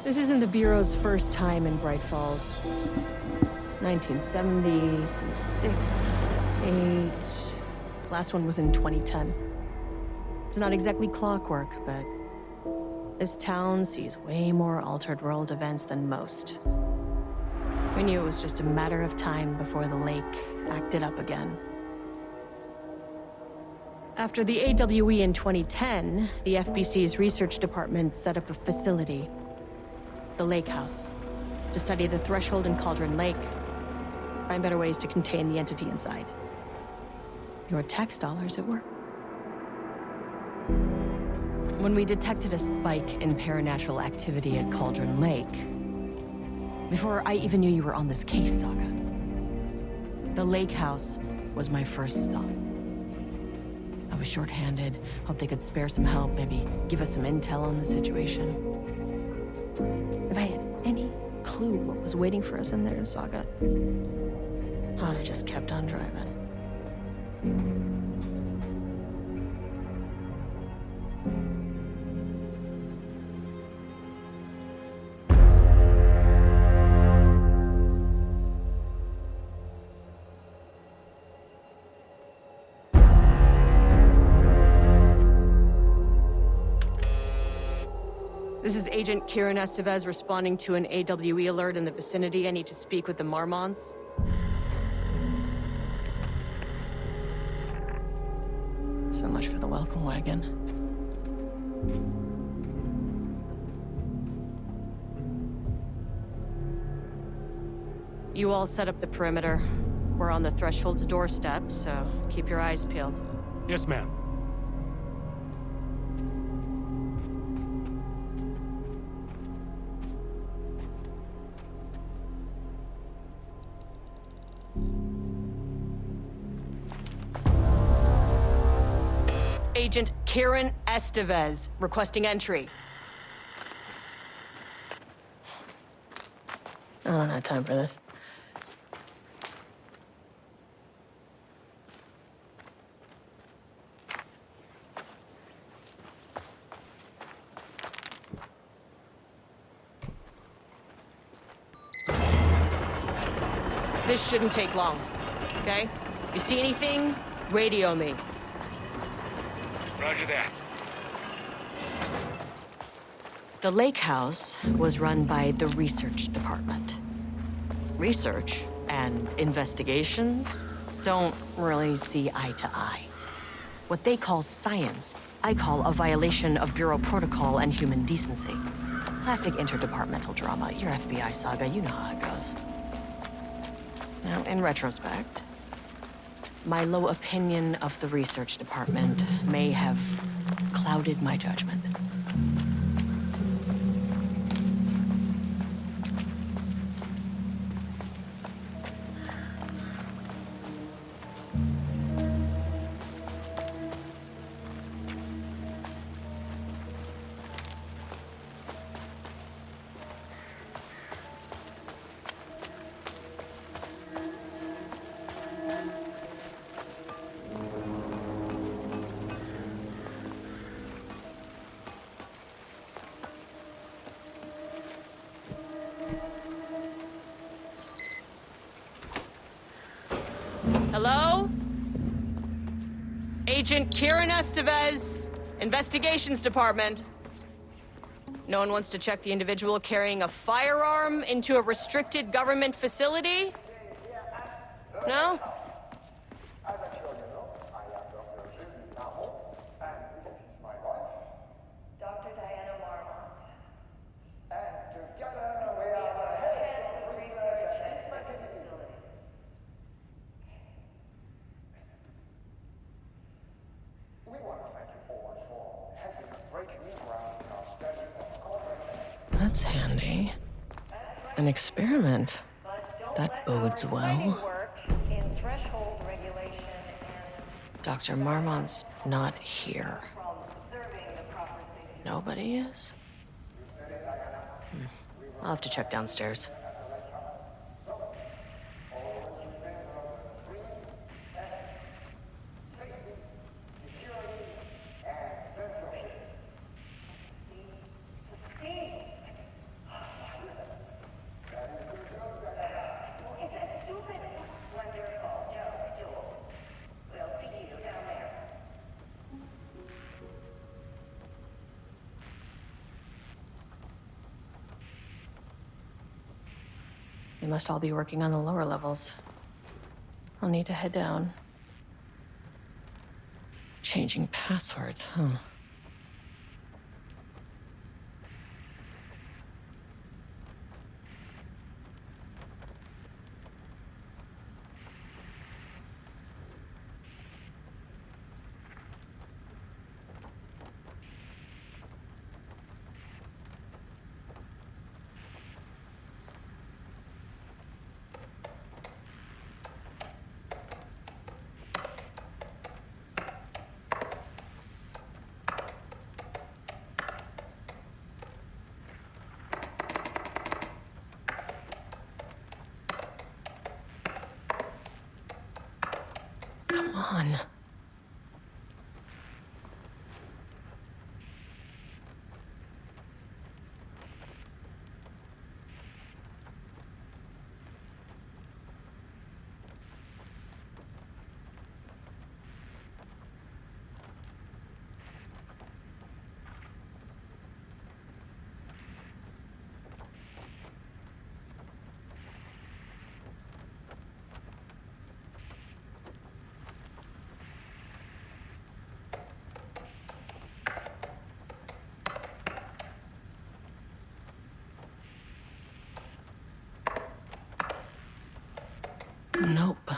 This isn't the Bureau's first time in Bright Falls. 1970, 76, 8... Last one was in 2010. It's not exactly clockwork, but this town sees way more altered world events than most. We knew it was just a matter of time before the lake acted up again. After the AWE in 2010, the FBC's research department set up a facility, the Lake House, to study the Threshold and Cauldron Lake, find better ways to contain the entity inside. Your tax dollars at work. When we detected a spike in paranatural activity at Cauldron Lake, before I even knew you were on this case, Saga, the Lake House was my first stop. I was short-handed, hoped they could spare some help, maybe give us some intel on the situation. If I had any clue what was waiting for us in there, Saga, I'd have just kept on driving. This is Agent Kieran Estevez responding to an AWE alert in the vicinity. I need to speak with the Marmons. So much for the welcome wagon. You all set up the perimeter. We're on the Threshold's doorstep, so keep your eyes peeled. Yes, ma'am. Agent Kieran Estevez, requesting entry. I don't have time for this. This shouldn't take long, okay? You see anything, radio me. Roger that. The Lake House was run by the research department. Research and investigations don't really see eye to eye. What they call science, I call a violation of Bureau protocol and human decency. Classic interdepartmental drama. Your FBI saga, you know how it goes. Now, in retrospect, my low opinion of the research department may have clouded my judgment. Hello? Agent Kieran Estevez, Investigations Department. No one wants to check the individual carrying a firearm into a restricted government facility? No? As I'm sure you know, I am Dr. Julie Namo, and this is my wife. Dr. Diana Marmont. And together we are the heads of research at this facility. We want to thank you all for helping us break new ground in our study of cauldron. That's handy. An experiment. That bodes well. Work in threshold regulation and Dr. Marmont's not here. from observing the proper safety. Nobody is? I'll have to check downstairs. They must all be working on the lower levels. I'll need to head down. Changing passwords, huh? Come on. Nope.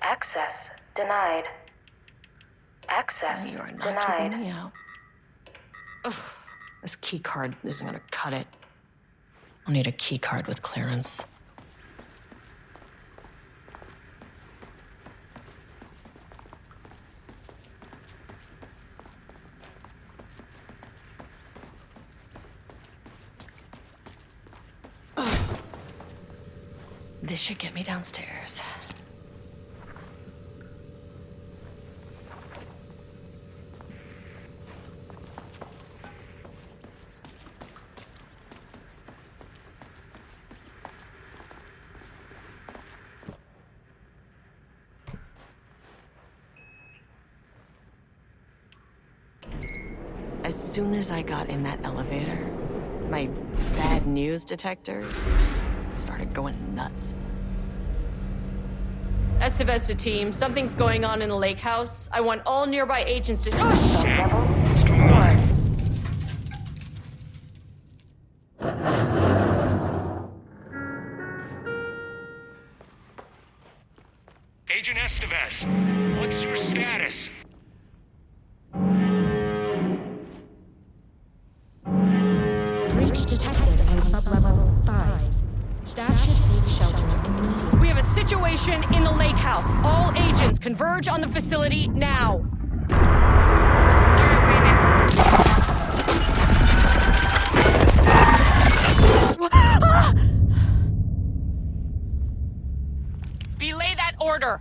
Access denied. Access You are not denied. keeping me out. Ugh, this key card isn't gonna cut it. I'll need a key card with clearance. Ugh. This should get me downstairs. As soon as I got in that elevator, my bad news detector started going nuts. Estevez to team. Something's going on in the lake house. I want all nearby agents to... Oh, shit! Level What's going on? 4. Agent Estevez, what's your status? Breach detected on sublevel 5. Staff should seek shelter immediately. We have a situation in the lake house. All agents converge on the facility now. Belay that order.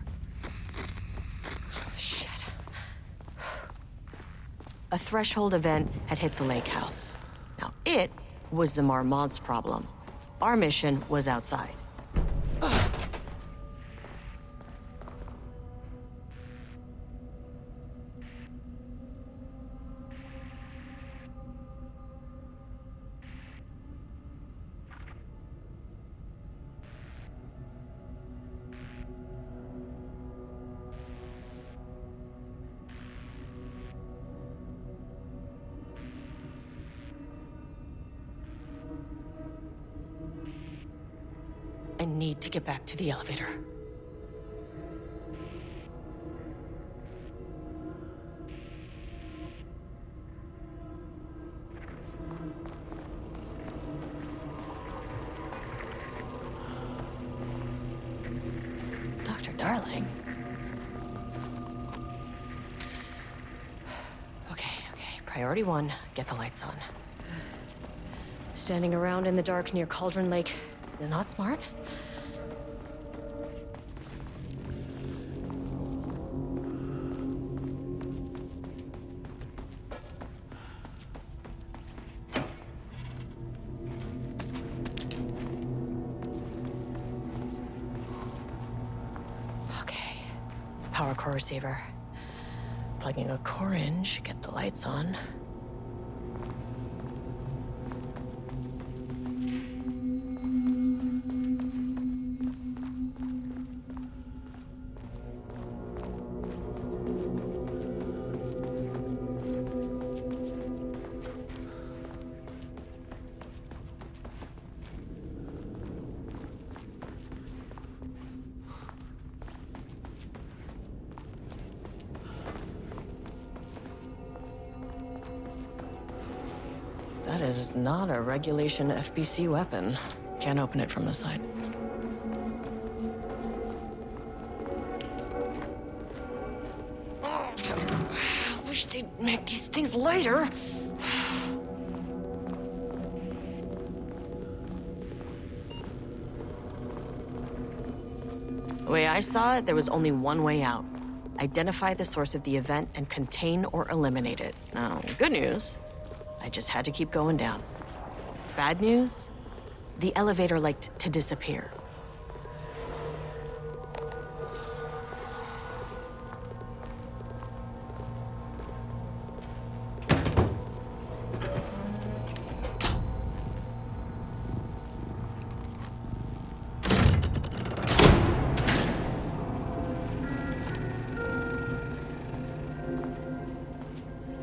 Shit. A threshold event had hit the lake house. Now, it was the Marmont's problem. Our mission was outside. I need to get back to the elevator. Dr. Darling? Okay. Priority 1, get the lights on. Standing around in the dark near Cauldron Lake, not smart? Okay. Power core receiver. Plugging a core in should get the lights on. That is not a regulation FBC weapon. Can't open it from the side. I wish they'd make these things lighter. The way I saw it, there was only one way out. Identify the source of the event and contain or eliminate it. Now, good news, I just had to keep going down. Bad news, the elevator liked to disappear.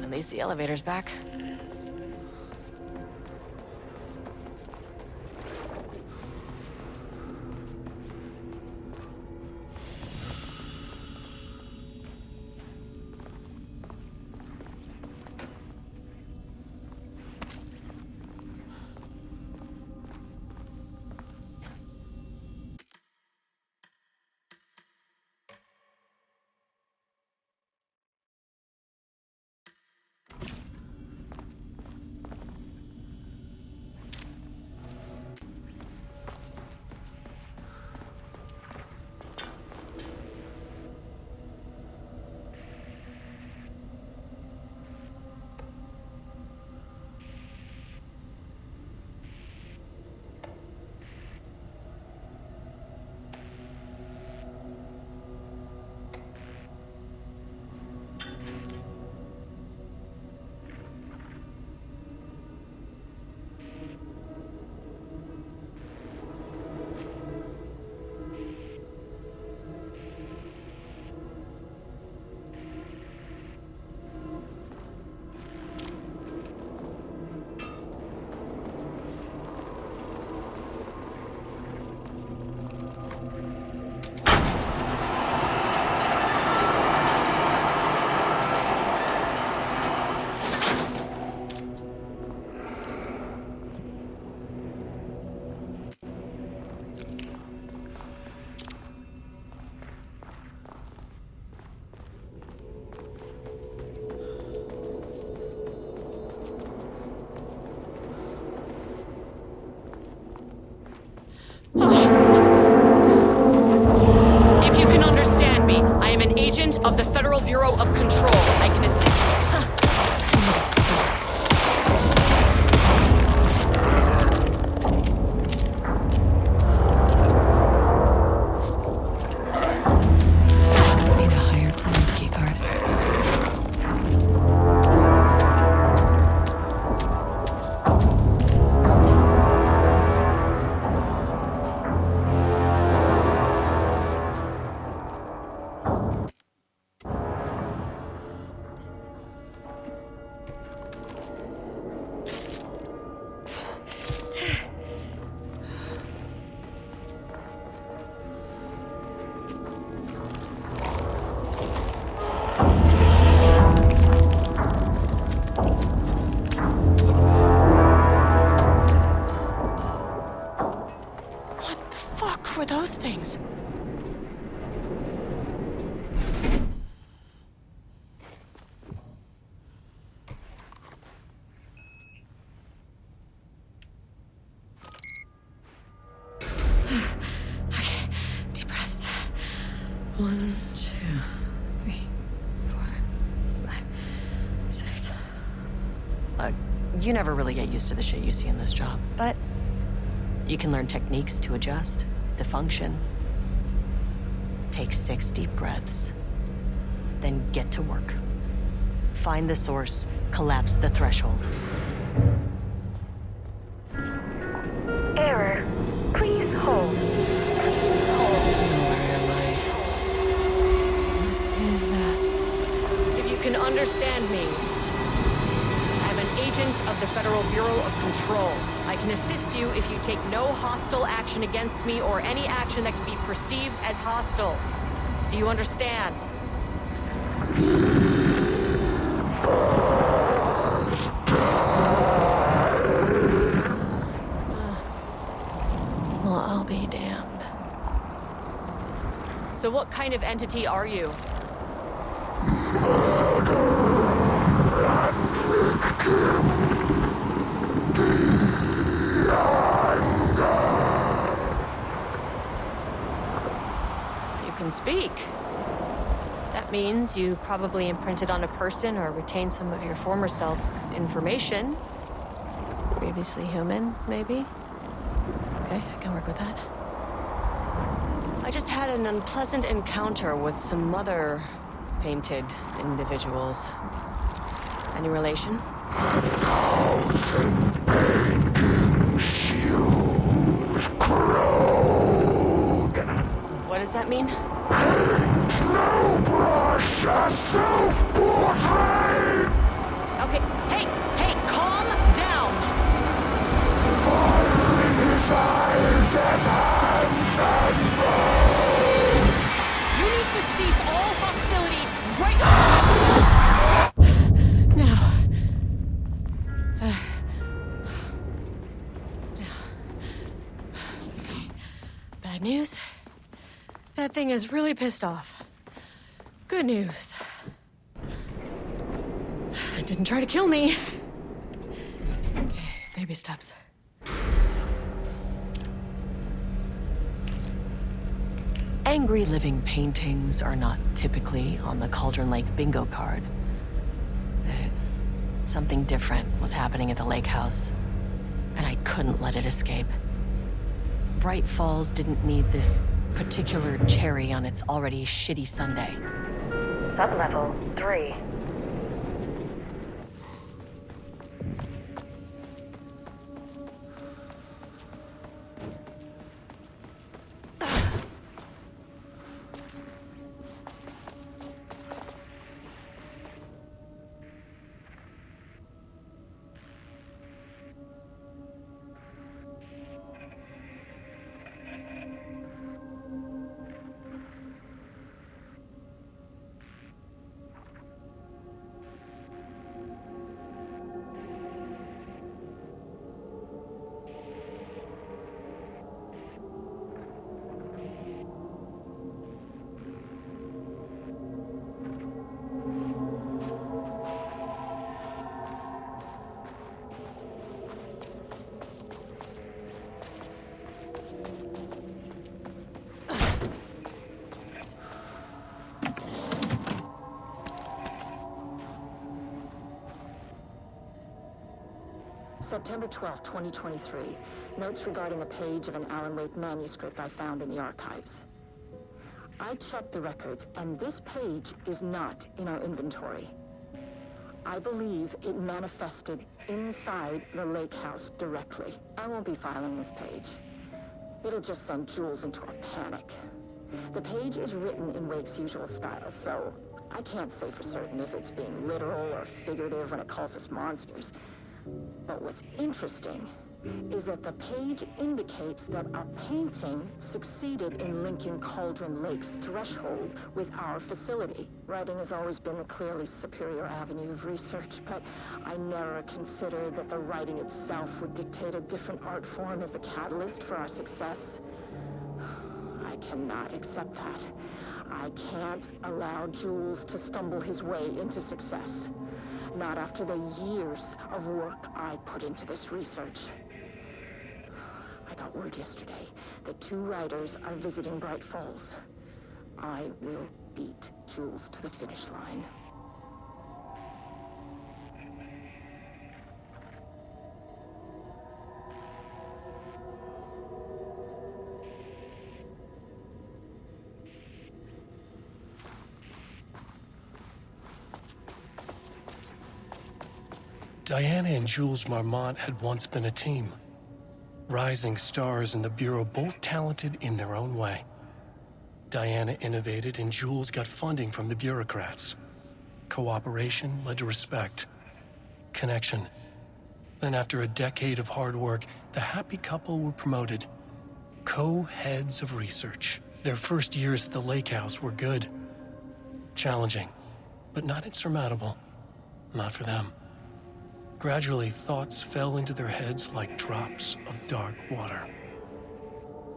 At least the elevator's back. 1, 2, 3, 4, 5, 6. Look, you never really get used to the shit you see in this job, but you can learn techniques to adjust, to function. Take 6 deep breaths, then get to work. Find the source, collapse the threshold. Error. Please hold. Please hold. Where am I? What is that? If you can understand me, I'm an agent of the Federal Bureau of Control. I can assist you if you take no hostile action against me or any action that can be perceived as hostile. Do you understand? Well, I'll be damned. So what kind of entity are you? You can speak. That means you probably imprinted on a person or retained some of your former self's information. Previously human, maybe? Okay, I can work with that. I just had an unpleasant encounter with some other painted individuals. Any relation? 1,000 painting shoes crowd. What does that mean? Paint no brush, a self-portrait. Okay, hey, calm down! Fire in his eyes and hands and bones. You need to cease all hostility right now! Bad news? That thing is really pissed off. Good news. It didn't try to kill me. Okay, baby steps. Angry living paintings are not typically on the Cauldron Lake bingo card. Something different was happening at the lake house, and I couldn't let it escape. Bright Falls didn't need this particular cherry on its already shitty sundae. Sublevel 3. September 12, 2023. Notes regarding a page of an Alan Wake manuscript I found in the archives. I checked the records, and this page is not in our inventory. I believe it manifested inside the lake house directly. I won't be filing this page. It'll just send Jules into a panic. The page is written in Wake's usual style, so I can't say for certain if it's being literal or figurative when it calls us monsters. But what's interesting is that the page indicates that a painting succeeded in linking Cauldron Lake's threshold with our facility. Writing has always been the clearly superior avenue of research, but I never considered that the writing itself would dictate a different art form as the catalyst for our success. I cannot accept that. I can't allow Jules to stumble his way into success. Not after the years of work I put into this research. I got word yesterday that 2 writers are visiting Bright Falls. I will beat Jules to the finish line. Diana and Jules Marmont had once been a team. Rising stars in the Bureau, both talented in their own way. Diana innovated and Jules got funding from the bureaucrats. Cooperation led to respect. Connection. Then after a decade of hard work, the happy couple were promoted. Co-heads of research. Their first years at the lake house were good. Challenging, but not insurmountable. Not for them. Gradually, thoughts fell into their heads like drops of dark water.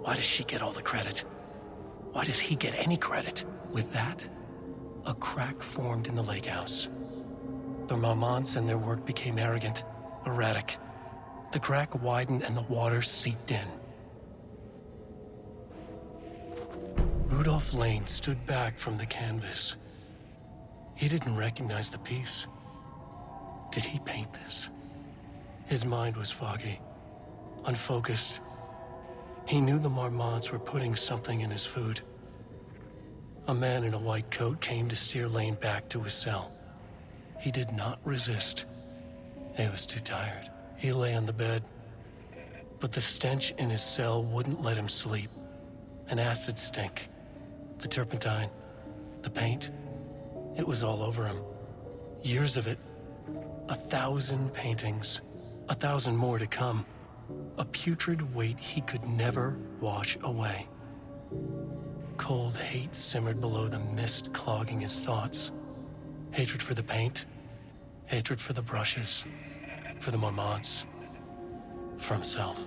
Why does she get all the credit? Why does he get any credit? With that, a crack formed in the lake house. The Marmonts and their work became arrogant, erratic. The crack widened and the water seeped in. Rudolph Lane stood back from the canvas. He didn't recognize the piece. Did he paint this? His mind was foggy, unfocused. He knew the Marmonts were putting something in his food. A man in a white coat came to steer Lane back to his cell. He did not resist. He was too tired. He lay on the bed, but the stench in his cell wouldn't let him sleep. An acid stink. The turpentine, the paint, it was all over him. Years of it. 1,000 paintings, 1,000 more to come. A putrid weight he could never wash away. Cold hate simmered below the mist clogging his thoughts. Hatred for the paint, hatred for the brushes, for the Marmonts, for himself.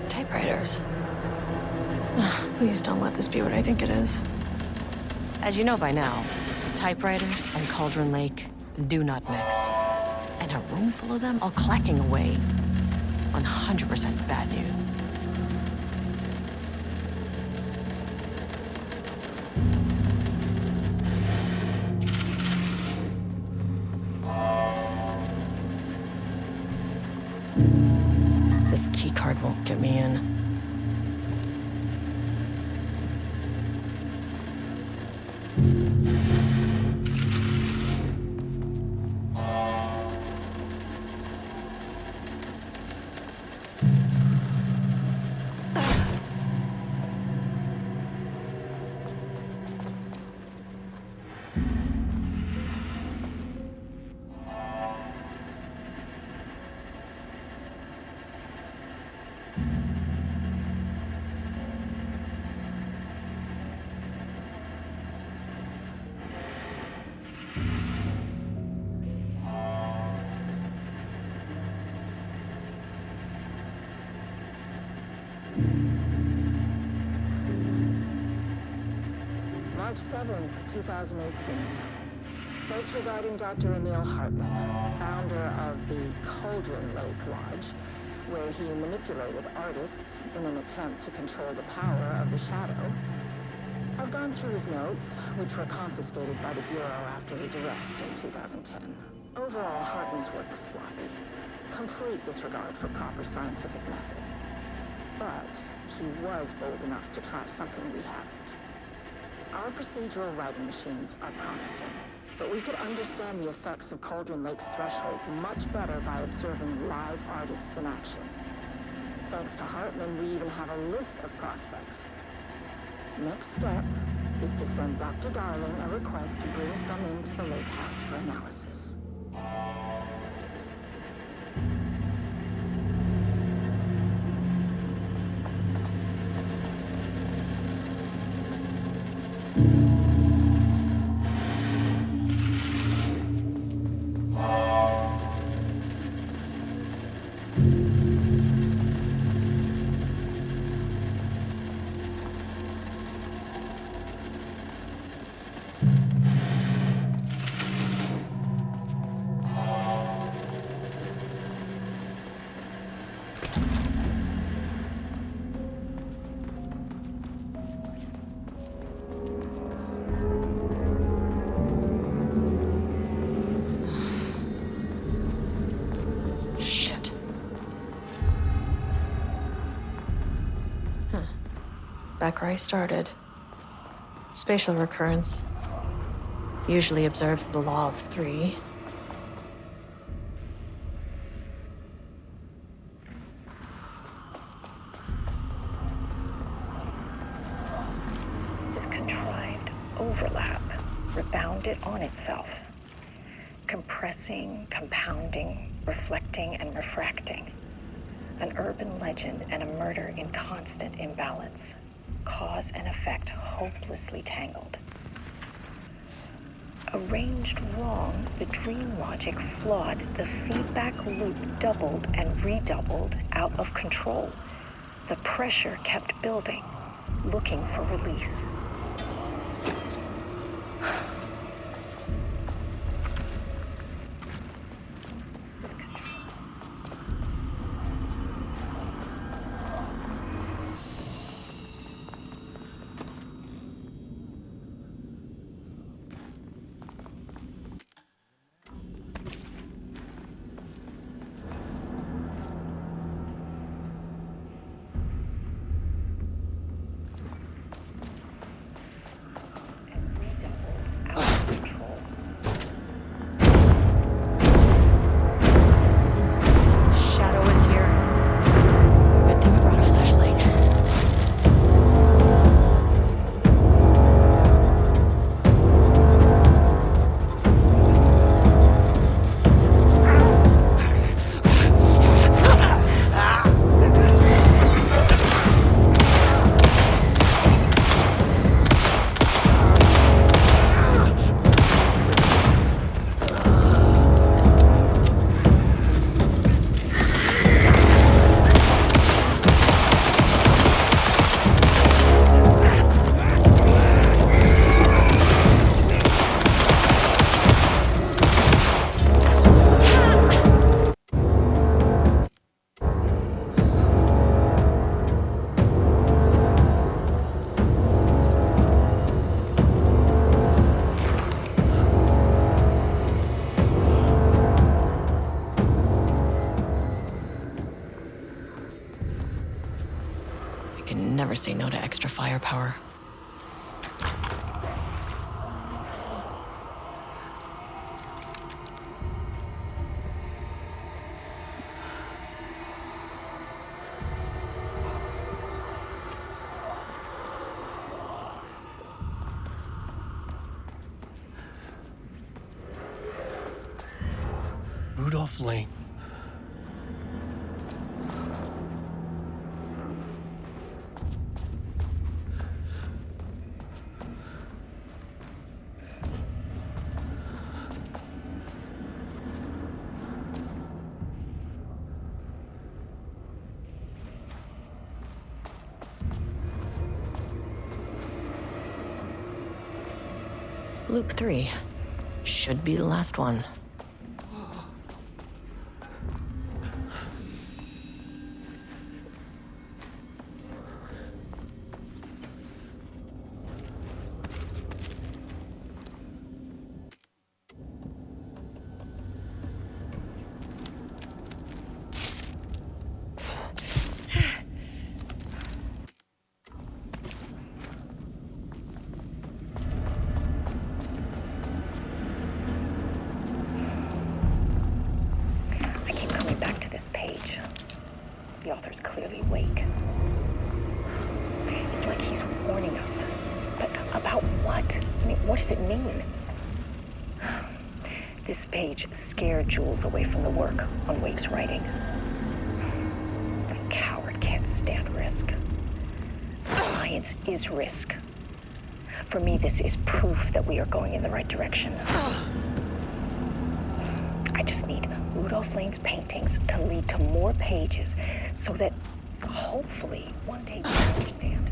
Typewriters. Please don't let this be what I think it is. As you know by now, typewriters and Cauldron Lake do not mix. And a room full of them all clacking away. 100% bad news. This keycard won't get me in. March 7th, 2018. Notes regarding Dr. Emil Hartman, founder of the Cauldron Lake Lodge, where he manipulated artists in an attempt to control the power of the Shadow. I've gone through his notes, which were confiscated by the Bureau after his arrest in 2010. Overall, Hartman's work was sloppy. Complete disregard for proper scientific method. But he was bold enough to try something we haven't. Our procedural writing machines are promising, but we could understand the effects of Cauldron Lake's threshold much better by observing live artists in action. Thanks to Hartman, we even have a list of prospects. Next step is to send Dr. Darling a request to bring some into the lake house for analysis. Back where I started. Spatial recurrence usually observes the law of 3. This contrived overlap rebounded on itself, compressing, compounding, reflecting, and refracting. An urban legend and a murder in constant imbalance. Cause and effect hopelessly tangled. Arranged wrong, the dream logic flawed, the feedback loop doubled and redoubled, out of control. The pressure kept building, looking for release. Never say no to extra firepower. Rudolph Lane. Loop 3. Should be the last one. The author's clearly awake. It's like he's warning us. But about what? I mean, what does it mean? This page scared Jules away from the work on Wake's writing. The coward can't stand risk. Science is risk. For me, this is proof that we are going in the right direction. I just need Rudolph Lane's paintings to lead to more pages so that hopefully one day we'll understand.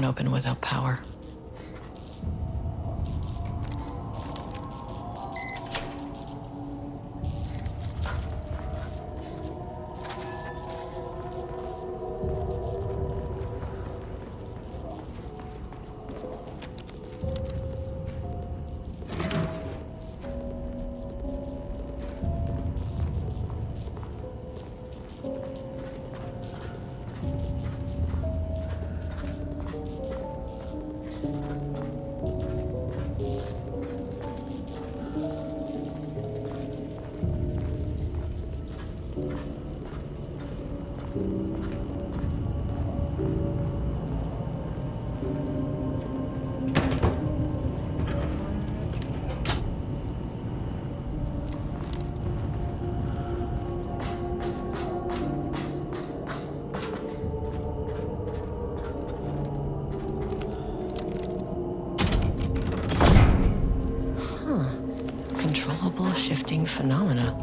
won't open without power. Controllable shifting phenomena.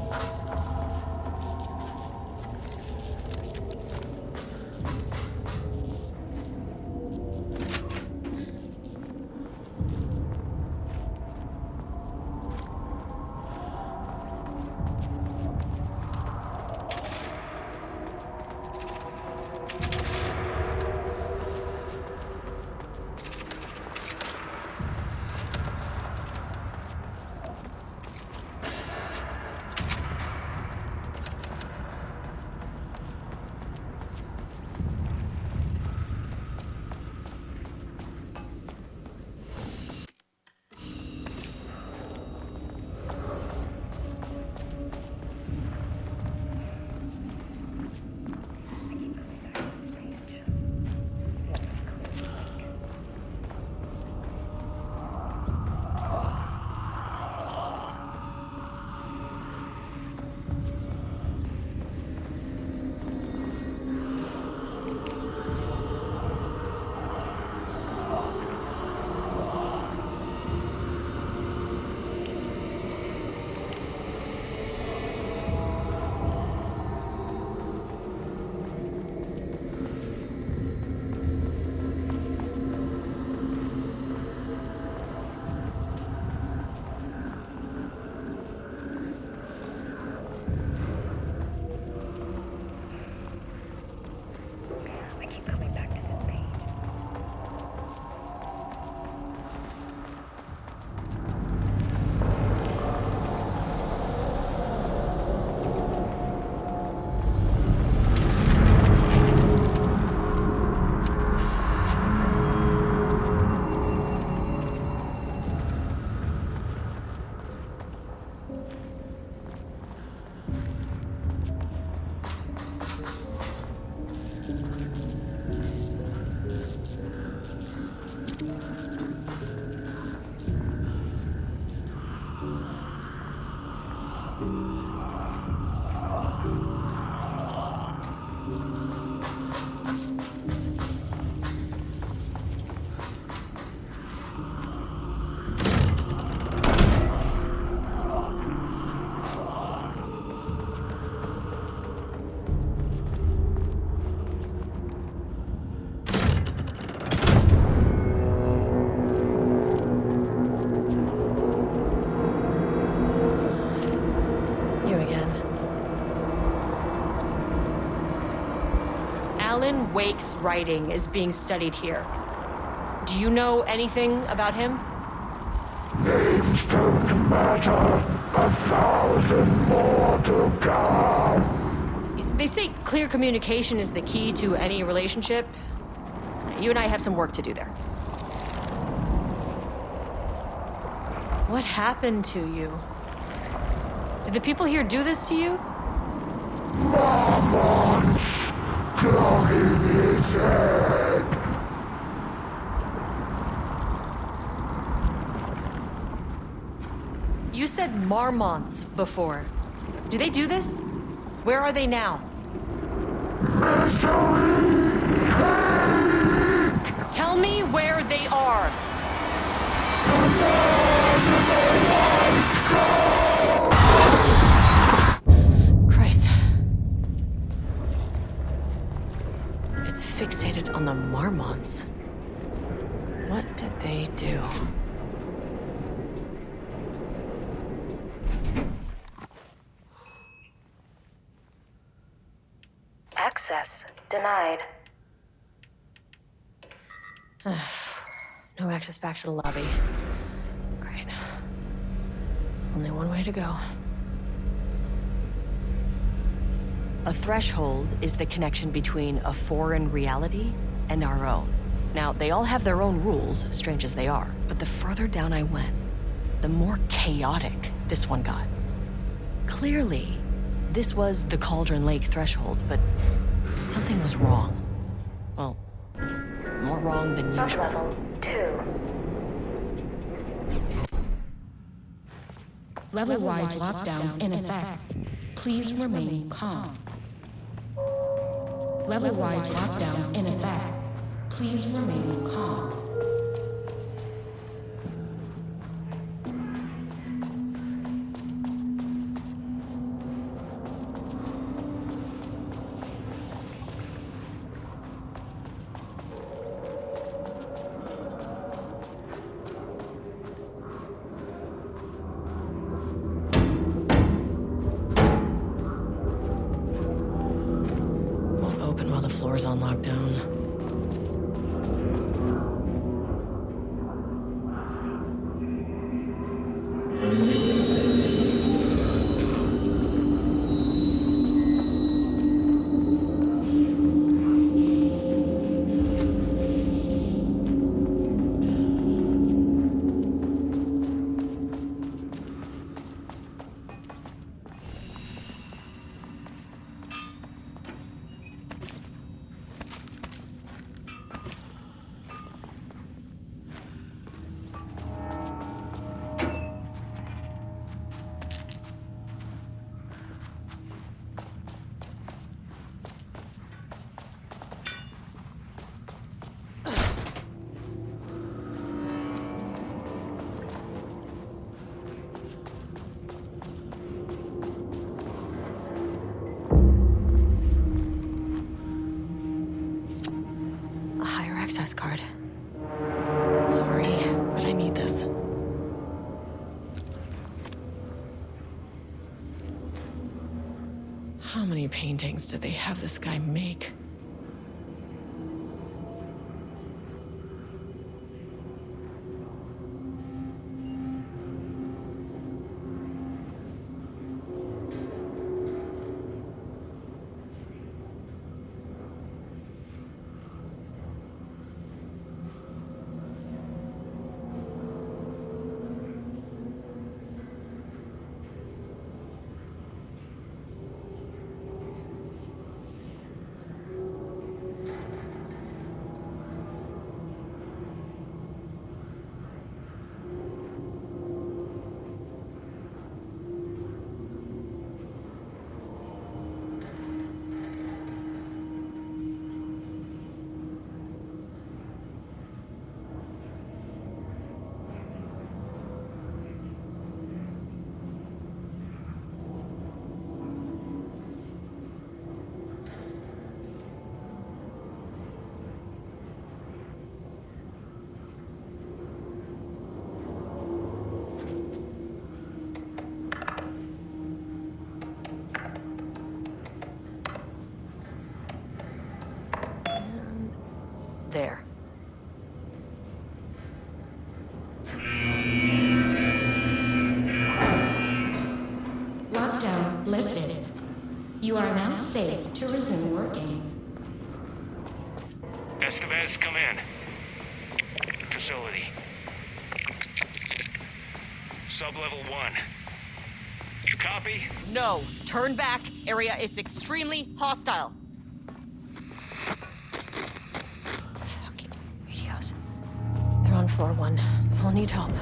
Alan Wake's writing is being studied here. Do you know anything about him? Names don't matter. 1,000 more to come. They say clear communication is the key to any relationship. You and I have some work to do there. What happened to you? Did the people here do this to you? Marmonts clogging his head. You said Marmonts before. Do they do this? Where are they now? Misery! Hate! Tell me where they are. Christ. It's fixated on the Marmonts. access. Denied. No access back to the lobby. Great. Only one way to go. A threshold is the connection between a foreign reality and our own. Now, they all have their own rules, strange as they are, but the further down I went, the more chaotic this one got. Clearly, this was the Cauldron Lake threshold, but something was wrong. Well, more wrong than usual. Sublevel 2. Level-wide lockdown in effect. Please remain calm. Level-wide lockdown in effect. Please remain calm. Won't open while the floor's on lockdown. Access card. Sorry, but I need this. How many paintings did they have this guy make? There. Lockdown lifted. You are now safe to resume working. Estevez, come in. Facility. Sublevel 1. You copy? No. Turn back. Area is extremely hostile. Fucking radios. They're on floor 1. We'll need help.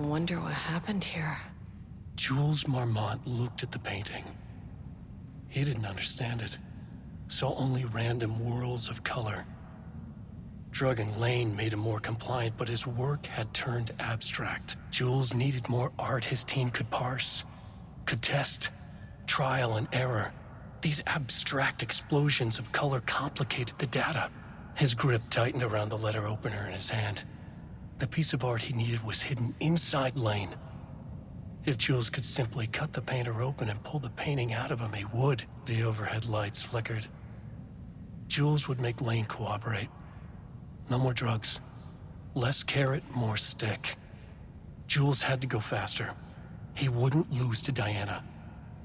wonder what happened here. Jules Marmont looked at the painting. He didn't understand it, saw only random whirls of color. Drugging Lane made him more compliant, but his work had turned abstract. Jules needed more art his team could parse, could test, trial and error. These abstract explosions of color complicated the data. His grip tightened around the letter opener in his hand. The piece of art he needed was hidden inside Lane. If Jules could simply cut the painter open and pull the painting out of him, he would. The overhead lights flickered. Jules would make Lane cooperate. No more drugs. Less carrot, more stick. Jules had to go faster. He wouldn't lose to Diana.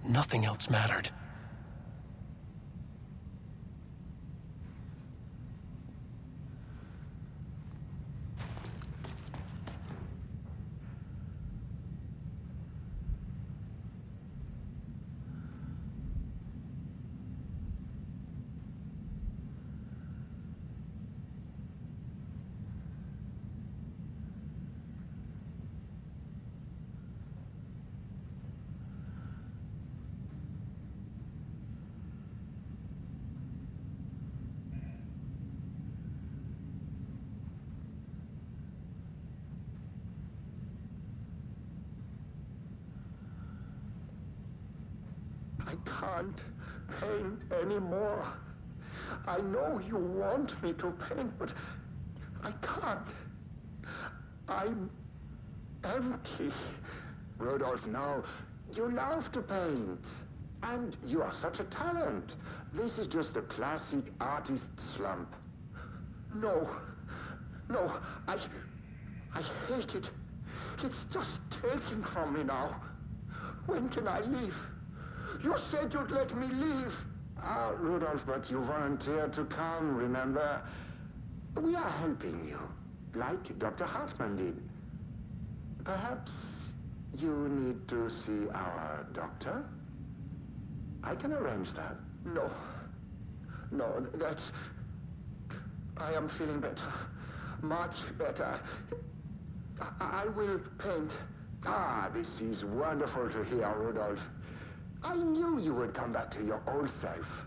Nothing else mattered. I can't paint anymore. I know you want me to paint, but I can't. I'm empty. Rudolph, no. You love to paint. And you are such a talent. This is just the classic artist slump. No. No, I hate it. It's just taking from me now. When can I leave? You said you'd let me leave. Ah, Rudolph, but you volunteered to come, remember? We are helping you, like Dr. Hartman did. Perhaps you need to see our doctor? I can arrange that. No. No, that's... I am feeling better. Much better. I will paint. Ah, this is wonderful to hear, Rudolph. I knew you would come back to your old self.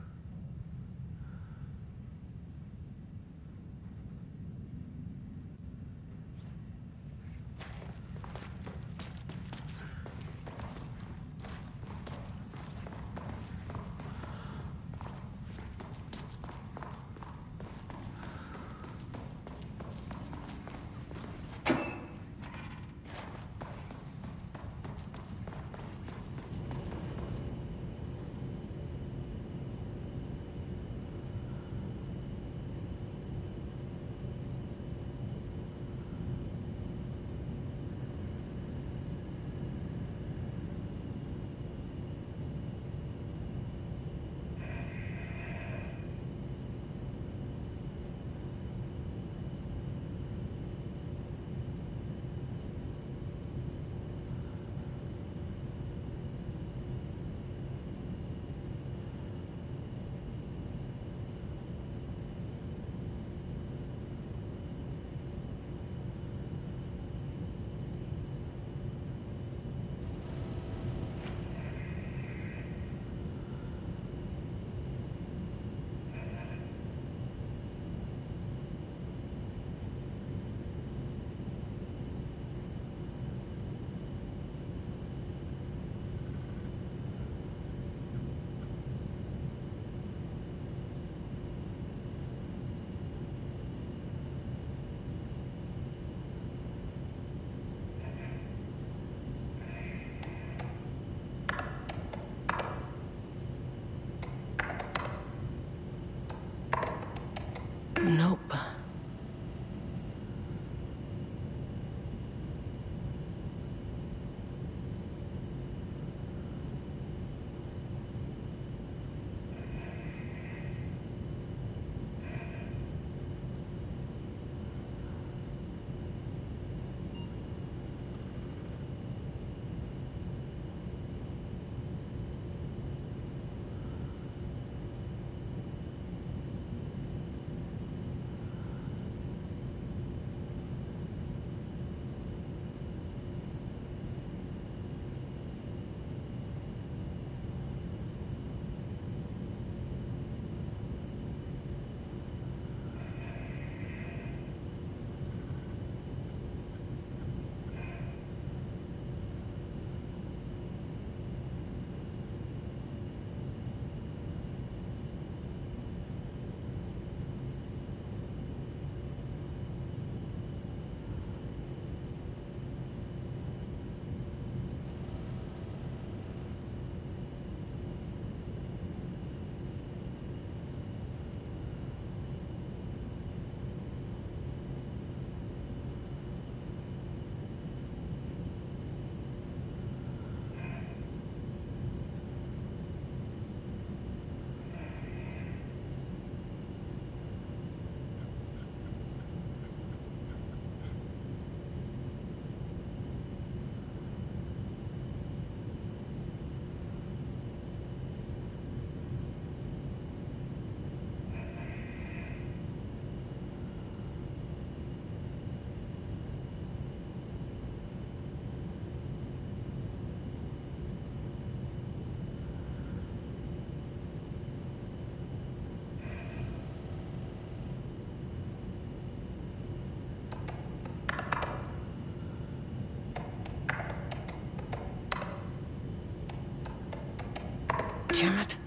Damn it.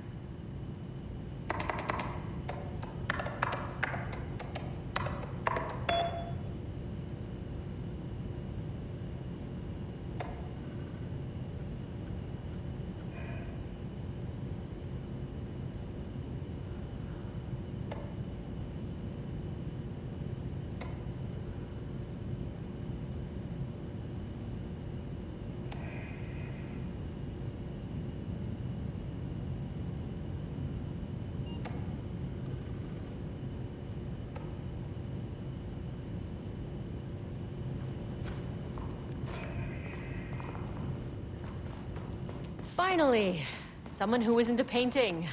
Finally, someone who isn't a painting.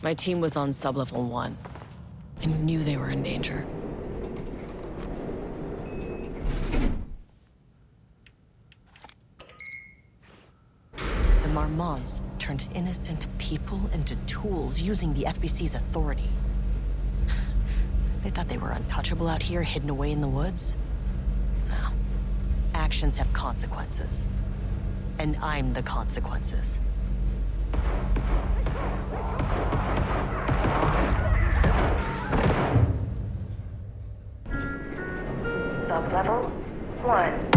My team was on sublevel 1. I knew they were in danger. The Marmonts turned innocent people into tools using the FBC's authority. They thought they were untouchable out here, hidden away in the woods. No. Actions have consequences. And I'm the consequences. Sublevel 1.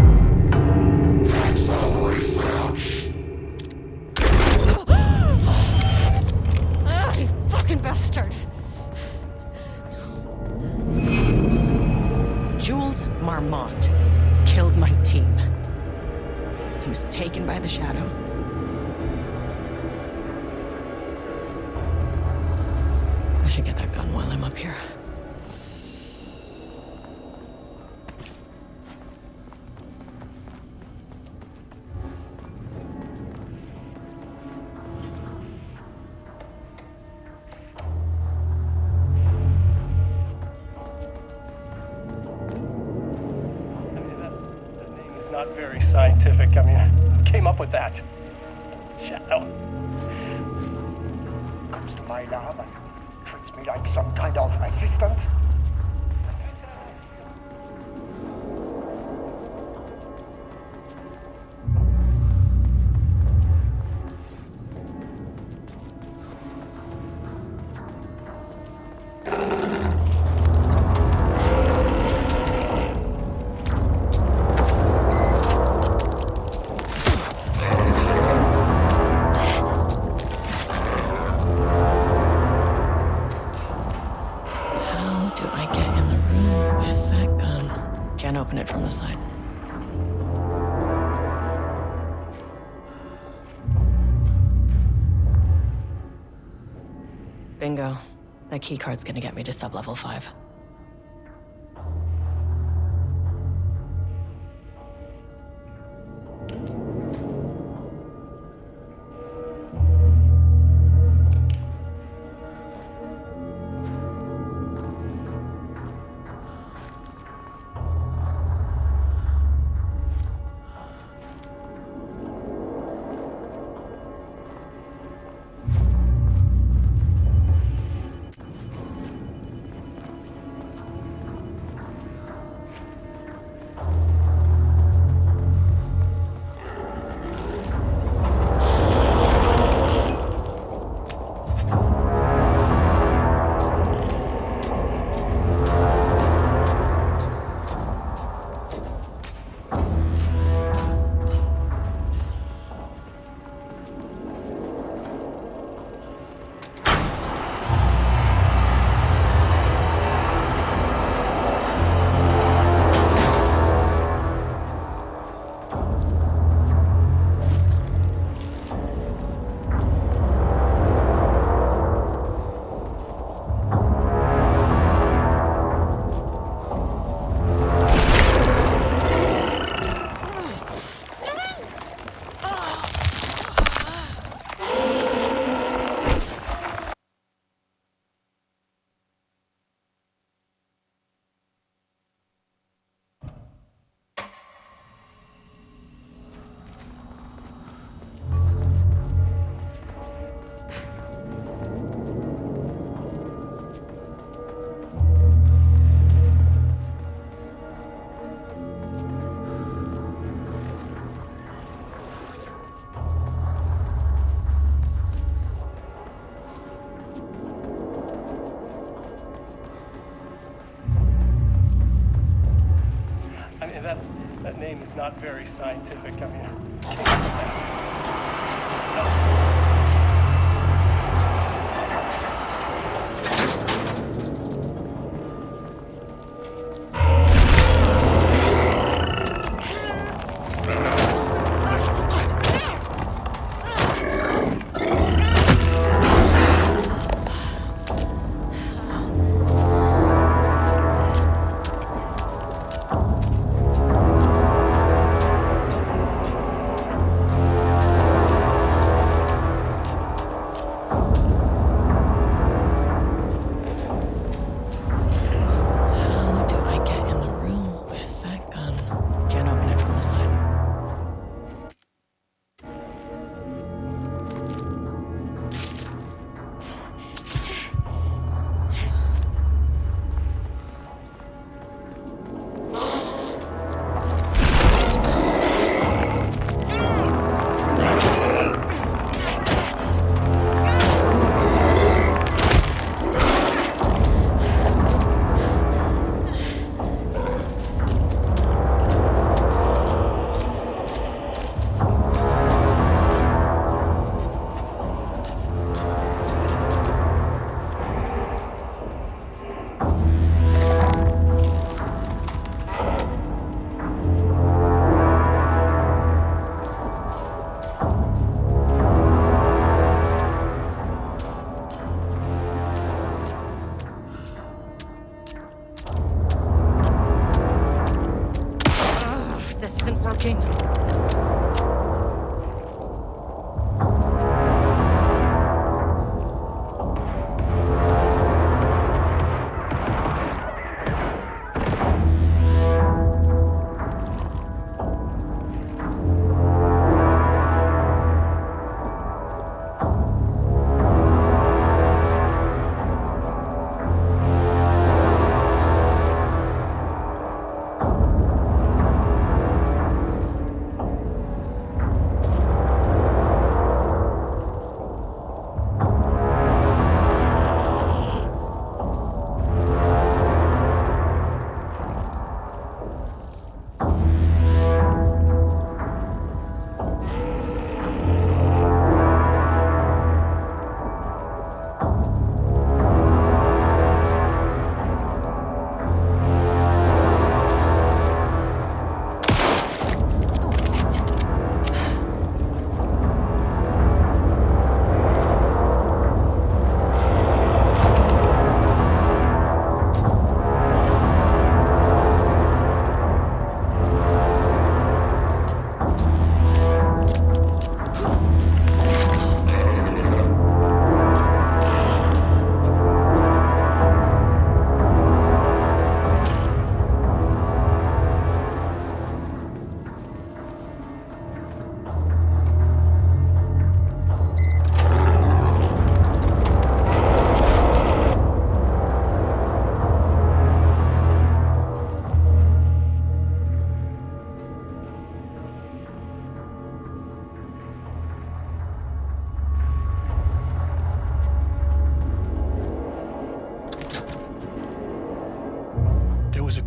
Ah, you fucking bastard! Jules Marmont killed my team. He was taken by the Shadow. I should get that gun while I'm up here. Not very scientific. I mean, who came up with that? Shadow. Comes to my lab and treats me like some kind of assistant. Open it from the side. Bingo. That keycard's gonna get me to sublevel 5. That name is not very scientific. I mean,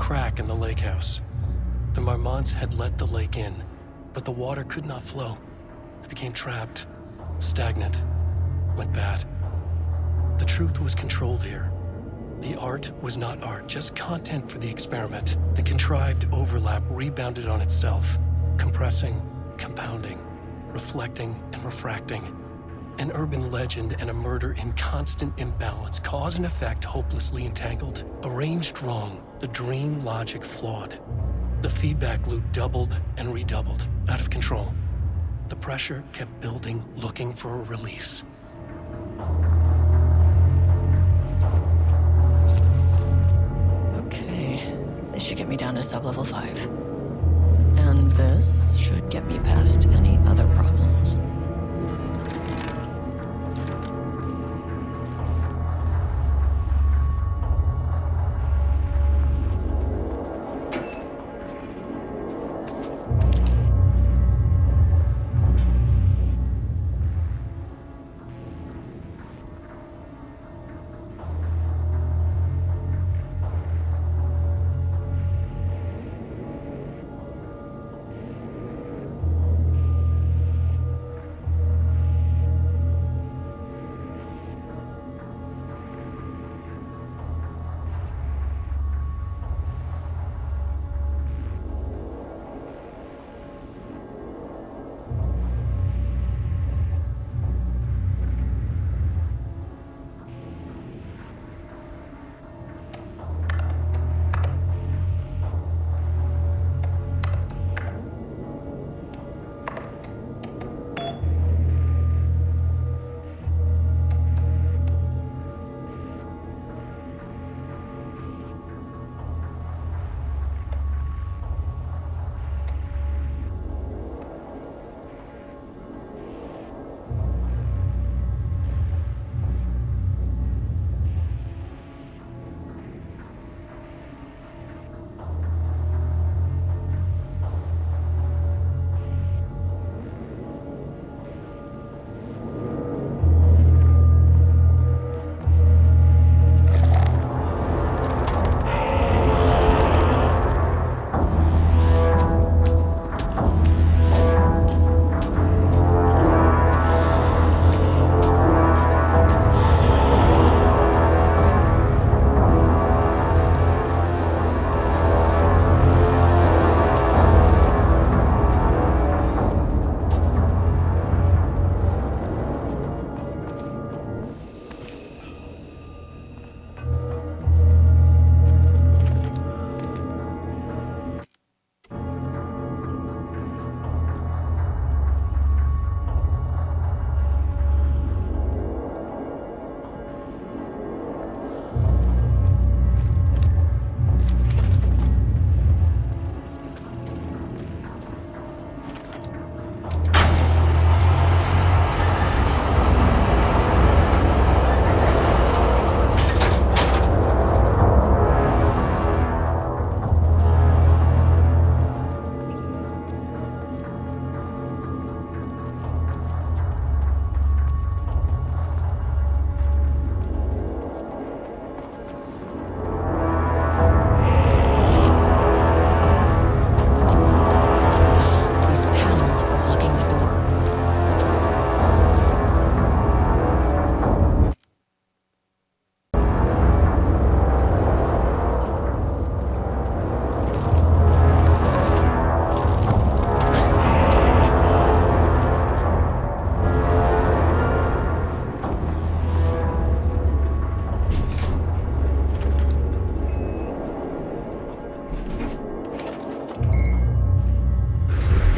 crack in the lake house. The Marmonts had let the lake in, but the water could not flow. It became trapped, stagnant, went bad. The truth was controlled here. The art was not art, just content for the experiment. The contrived overlap rebounded on itself, compressing, compounding, reflecting and refracting. An urban legend and a murder in constant imbalance, cause and effect hopelessly entangled. Arranged wrong, the dream logic flawed. The feedback loop doubled and redoubled, out of control. The pressure kept building, looking for a release. Okay, this should get me down to sublevel 5. And this should get me past any other problems.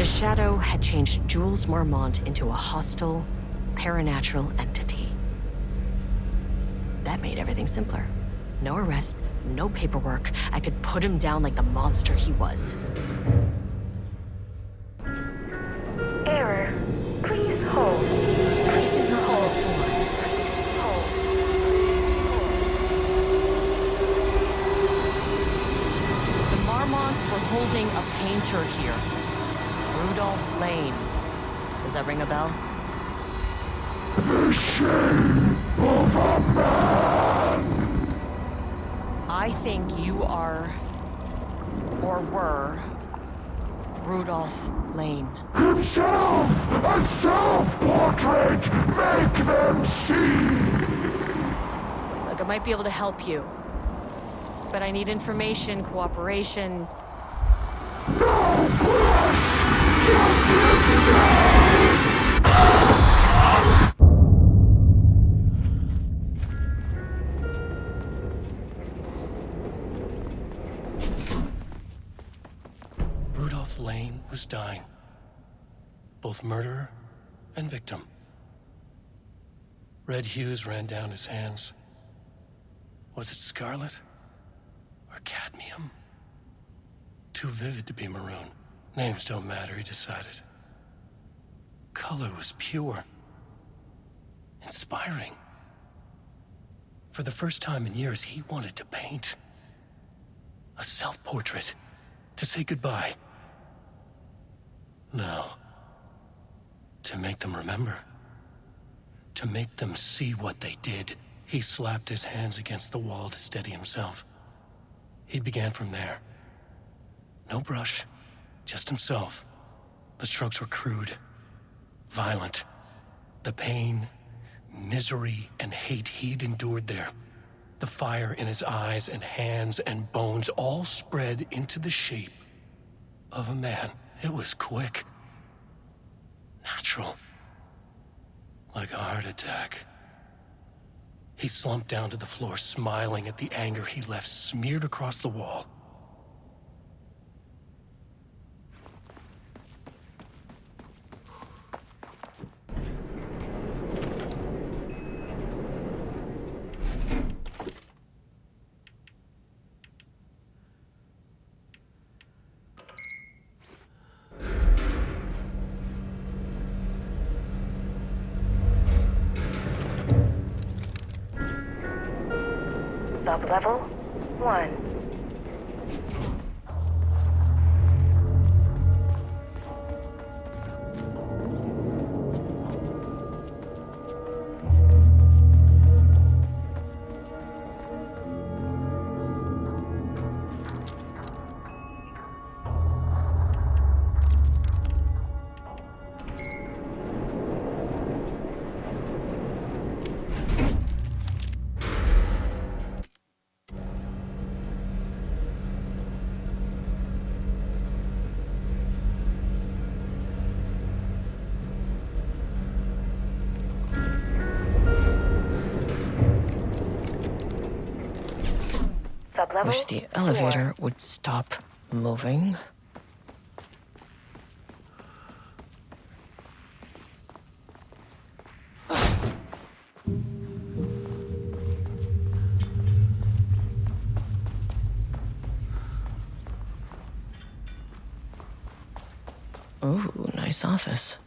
The Shadow had changed Jules Marmont into a hostile, paranatural entity. That made everything simpler. No arrest, no paperwork. I could put him down like the monster he was. Error. Please hold. This is not level 4. The Marmonts were holding a painter here. Rudolph Lane. Does that ring a bell? The shame of a man! I think you are or were, Rudolph Lane. Himself! A self-portrait! Make them see! Look, I might be able to help you. But I need information, cooperation. No push! Just himself! Rudolph Lane was dying. Both murderer and victim. Red hues ran down his hands. Was it scarlet? Or cadmium? Too vivid to be maroon. Names don't matter, he decided. Color was pure. Inspiring. For the first time in years, he wanted to paint. A self-portrait. To say goodbye. No. To make them remember. To make them see what they did. He slapped his hands against the wall to steady himself. He began from there. No brush, just himself. The strokes were crude, violent. The pain, misery, and hate he'd endured there. The fire in his eyes and hands and bones all spread into the shape of a man. It was quick. Natural. Like a heart attack. He slumped down to the floor, smiling at the anger he left smeared across the wall. Sublevel 1. Sublevel Wish the elevator would stop moving. Ooh, nice office.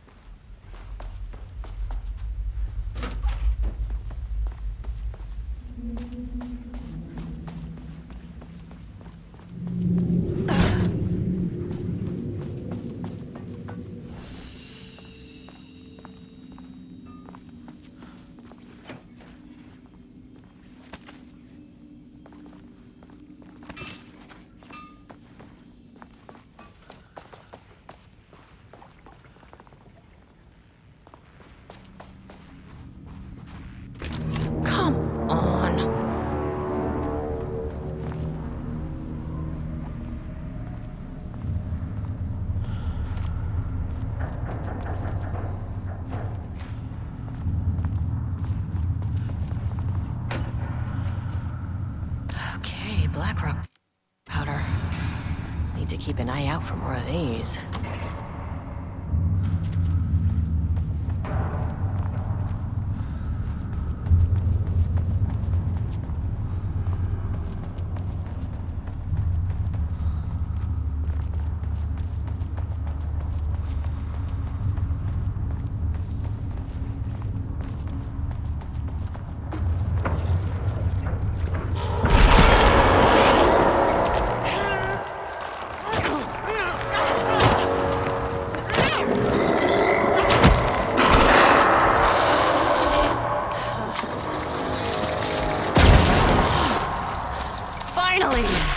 Blackrock powder. Need to keep an eye out for more of these.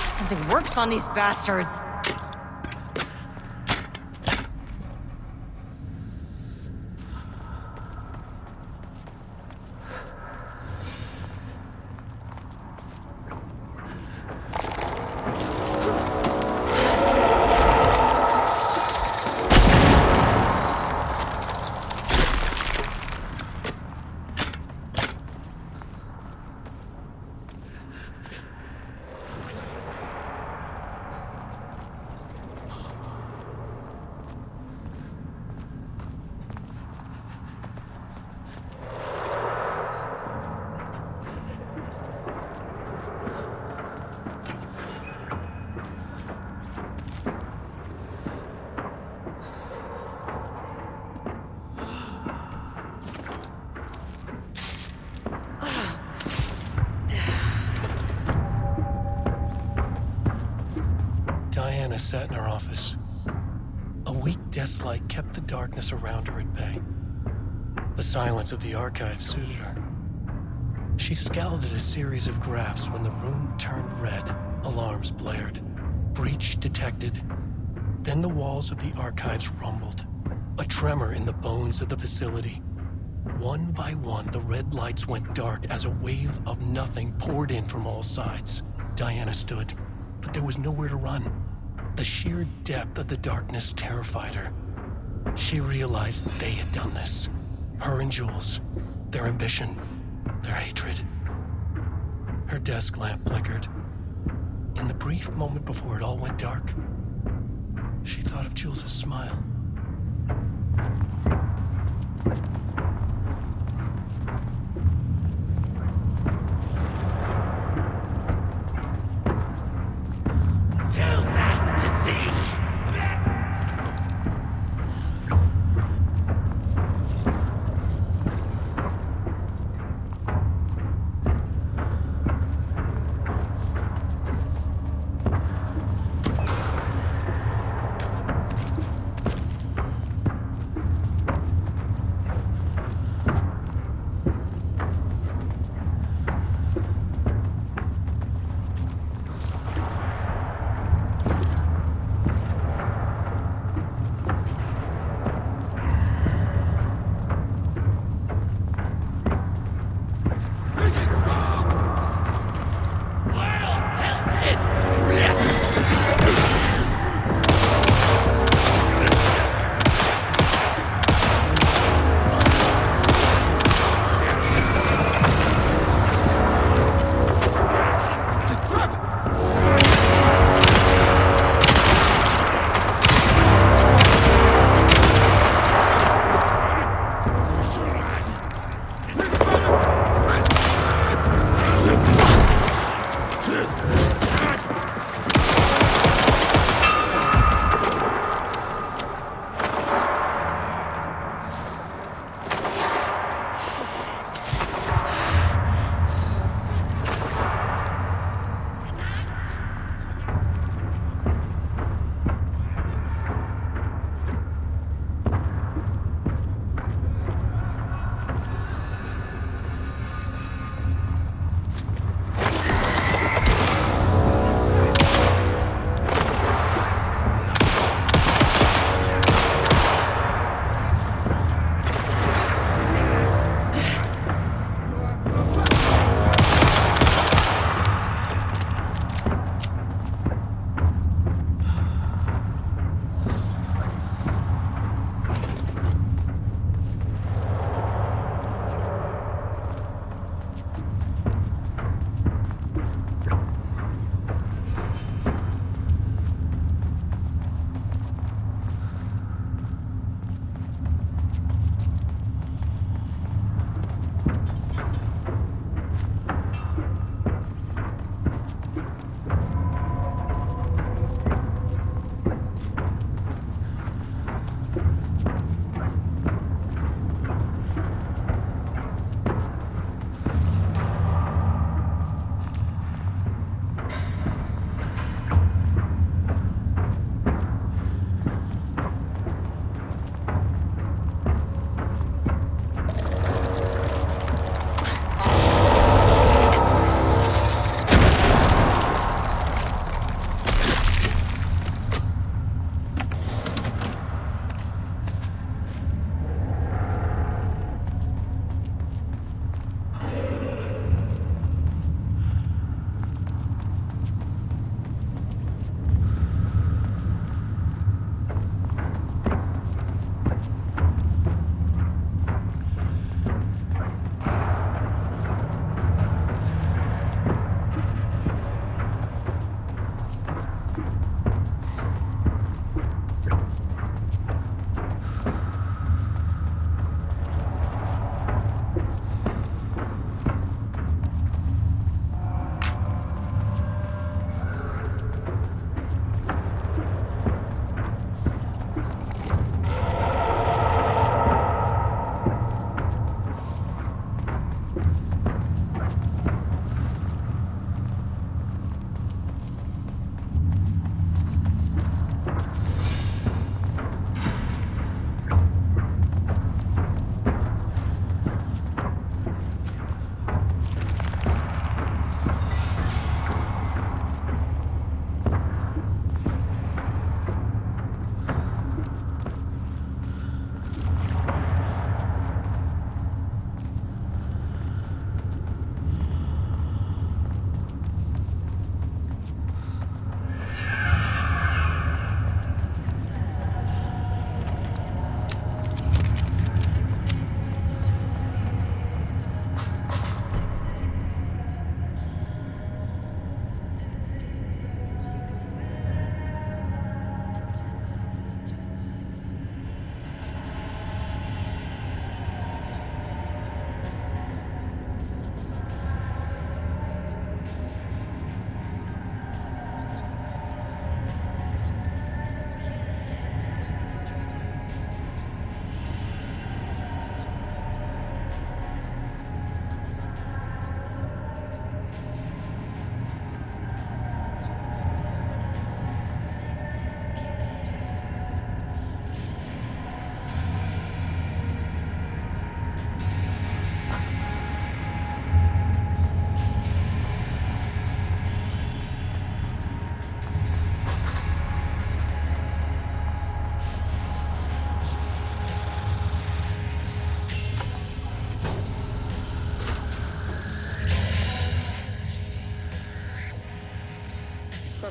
Something works on these bastards. sat in her office. A weak desk light kept the darkness around her at bay. The silence of the archive suited her. She scowled at a series of graphs when the room turned red. Alarms blared. Breach detected. Then the walls of the archives rumbled. A tremor in the bones of the facility. One by one, the red lights went dark as a wave of nothing poured in from all sides. Diana stood, but there was nowhere to run. The sheer depth of the darkness terrified her. She realized they had done this. Her and Jules. Their ambition. Their hatred. Her desk lamp flickered. In the brief moment before it all went dark, she thought of Jules' smile.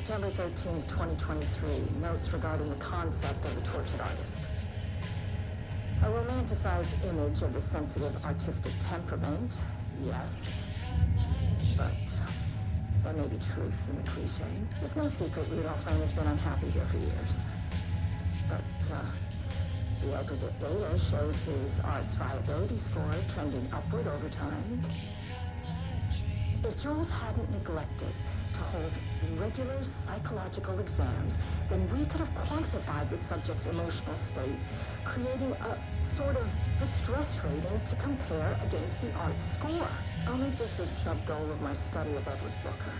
September 13th, 2023. Notes regarding the concept of the tortured artist. A romanticized image of the sensitive artistic temperament, yes. But there may be truth in the cliche. It's no secret Rudolph Lane has been unhappy here for years. But, the aggregate data shows his art's viability score trending upward over time. If Jules hadn't neglected to hold regular psychological exams, then we could have quantified the subject's emotional state, creating a sort of distress rating to compare against the art's score. I'll make this a sub-goal of my study of Edward Booker.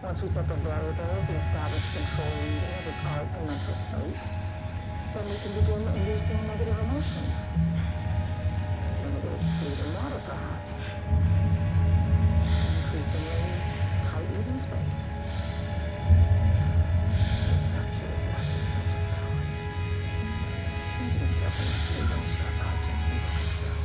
Once we set the variables and establish control reading of his art and mental state, then we can begin inducing negative emotion. Limited food and water, perhaps. Increasingly tight reading space. This is actually a disaster subject, though. You need to be careful not to leave any sharp objects in Booker's cell.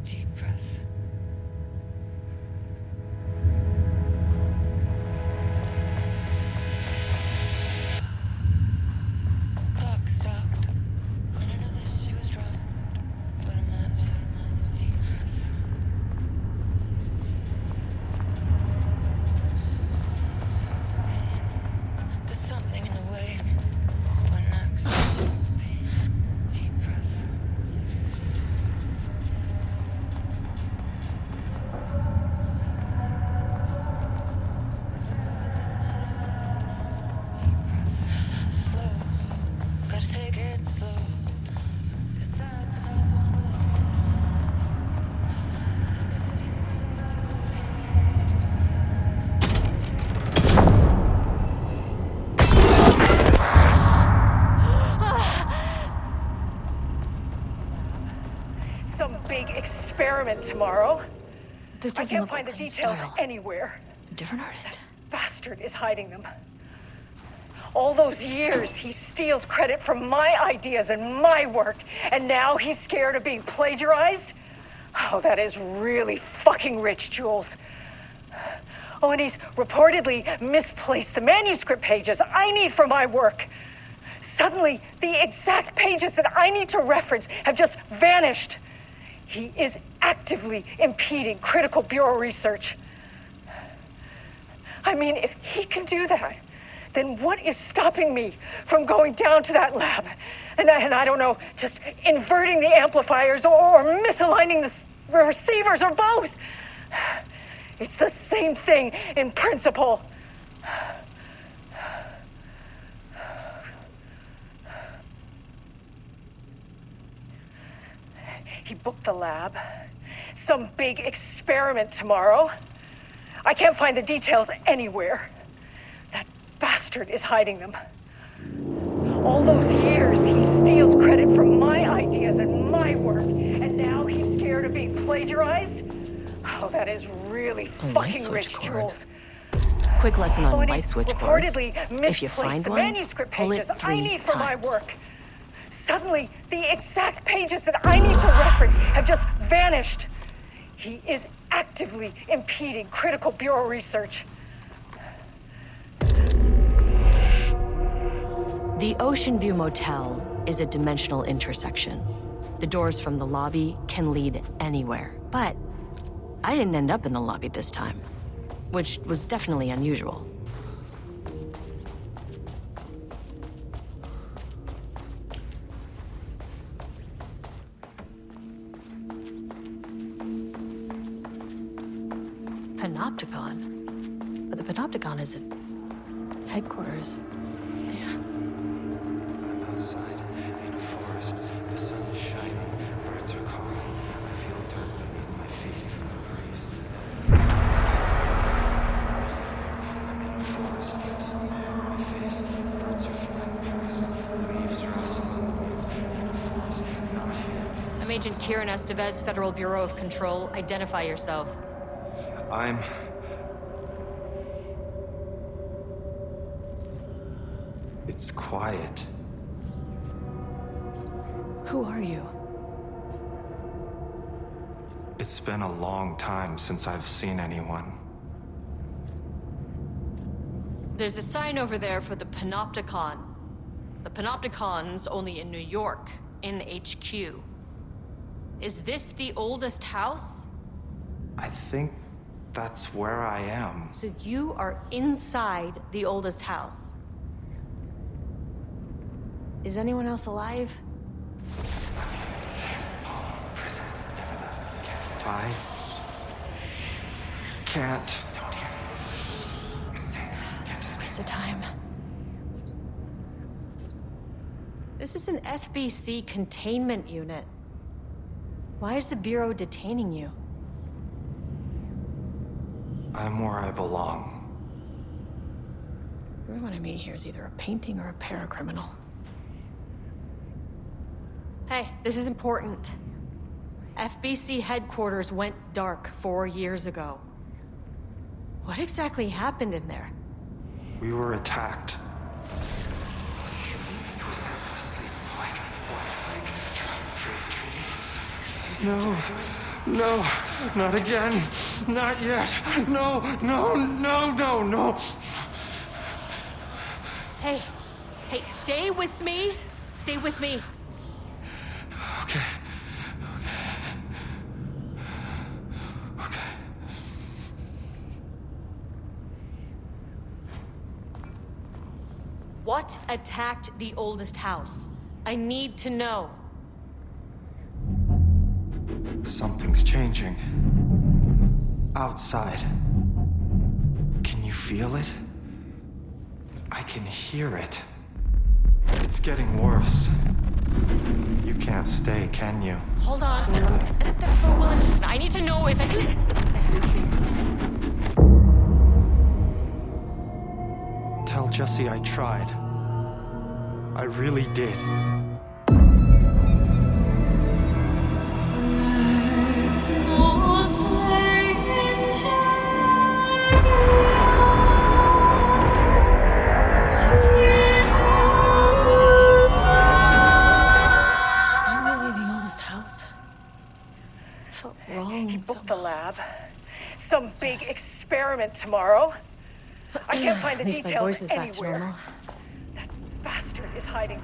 Deep breath. Clock stopped. And I know that she was drunk. But a mess. Deep breath. There's something in the way. What next? Deep breath. Slow, gotta take it slow. 'Cause that's the fastest way. Some big experiment tomorrow. This I doesn't can't look find like the Lane's details style. anywhere. A different artist. Bastard is hiding them. All those years, he steals credit for my ideas and my work, and now he's scared of being plagiarized? Oh, that is really fucking rich, Jules. Oh, and he's reportedly misplaced the manuscript pages I need for my work. Suddenly, the exact pages that I need to reference have just vanished. He is actively impeding critical bureau research. I mean, if he can do that, then what is stopping me from going down to that lab? And I don't know, just inverting the amplifiers or misaligning the receivers or both. It's the same thing in principle. He booked the lab. Some big experiment tomorrow. I can't find the details anywhere. That bastard is hiding them. All those years, he steals credit for my ideas and my work, and now he's scared of being plagiarized? Oh, that is really fucking rich, Jules. Quick lesson on and light he's switch cords. reportedly If you misplaced find the one, manuscript pull it pages 3 I need for my times. work. Suddenly, the exact pages that I need to reference have just vanished. He is actively impeding critical bureau research. The Ocean View Motel is a dimensional intersection. The doors from the lobby can lead anywhere, but I didn't end up in the lobby this time, which was definitely unusual. Panopticon? But the Panopticon is at headquarters. I'm outside in a forest. The sun is shining. Birds are calling. I feel dirt beneath my feet. A breeze. I'm in a forest. Sun hit my face. Birds are flying past. Leaves rustle in the wind. In a forest. Not here. Agent Kieran Estevez, Federal Bureau of Control. Identify yourself. It's quiet. Who are you? It's been a long time since I've seen anyone. There's a sign over there for the Panopticon. The Panopticon's only in New York, in HQ. Is this the oldest house? I think that's where I am. So you are inside the oldest house. Is anyone else alive? I can't. It's a waste of time. This is an FBC containment unit. Why is the Bureau detaining you? I'm where I belong. Everyone I meet here is either a painting or a paracriminal. Hey, this is important. FBC headquarters went dark 4 years ago. What exactly happened in there? We were attacked. No, no, not again. Not yet. No, no, no, no, no. Hey, stay with me. Stay with me. Okay. What attacked the oldest house? I need to know. Something's changing. Outside. Can you feel it? I can hear it. It's getting worse. You can't stay, can you? Hold on. I need to know if I can... Tell Jesse I tried. I really did. The lab. Some big experiment tomorrow. I can't find the details my voice is anywhere. Back to normal. That bastard is hiding.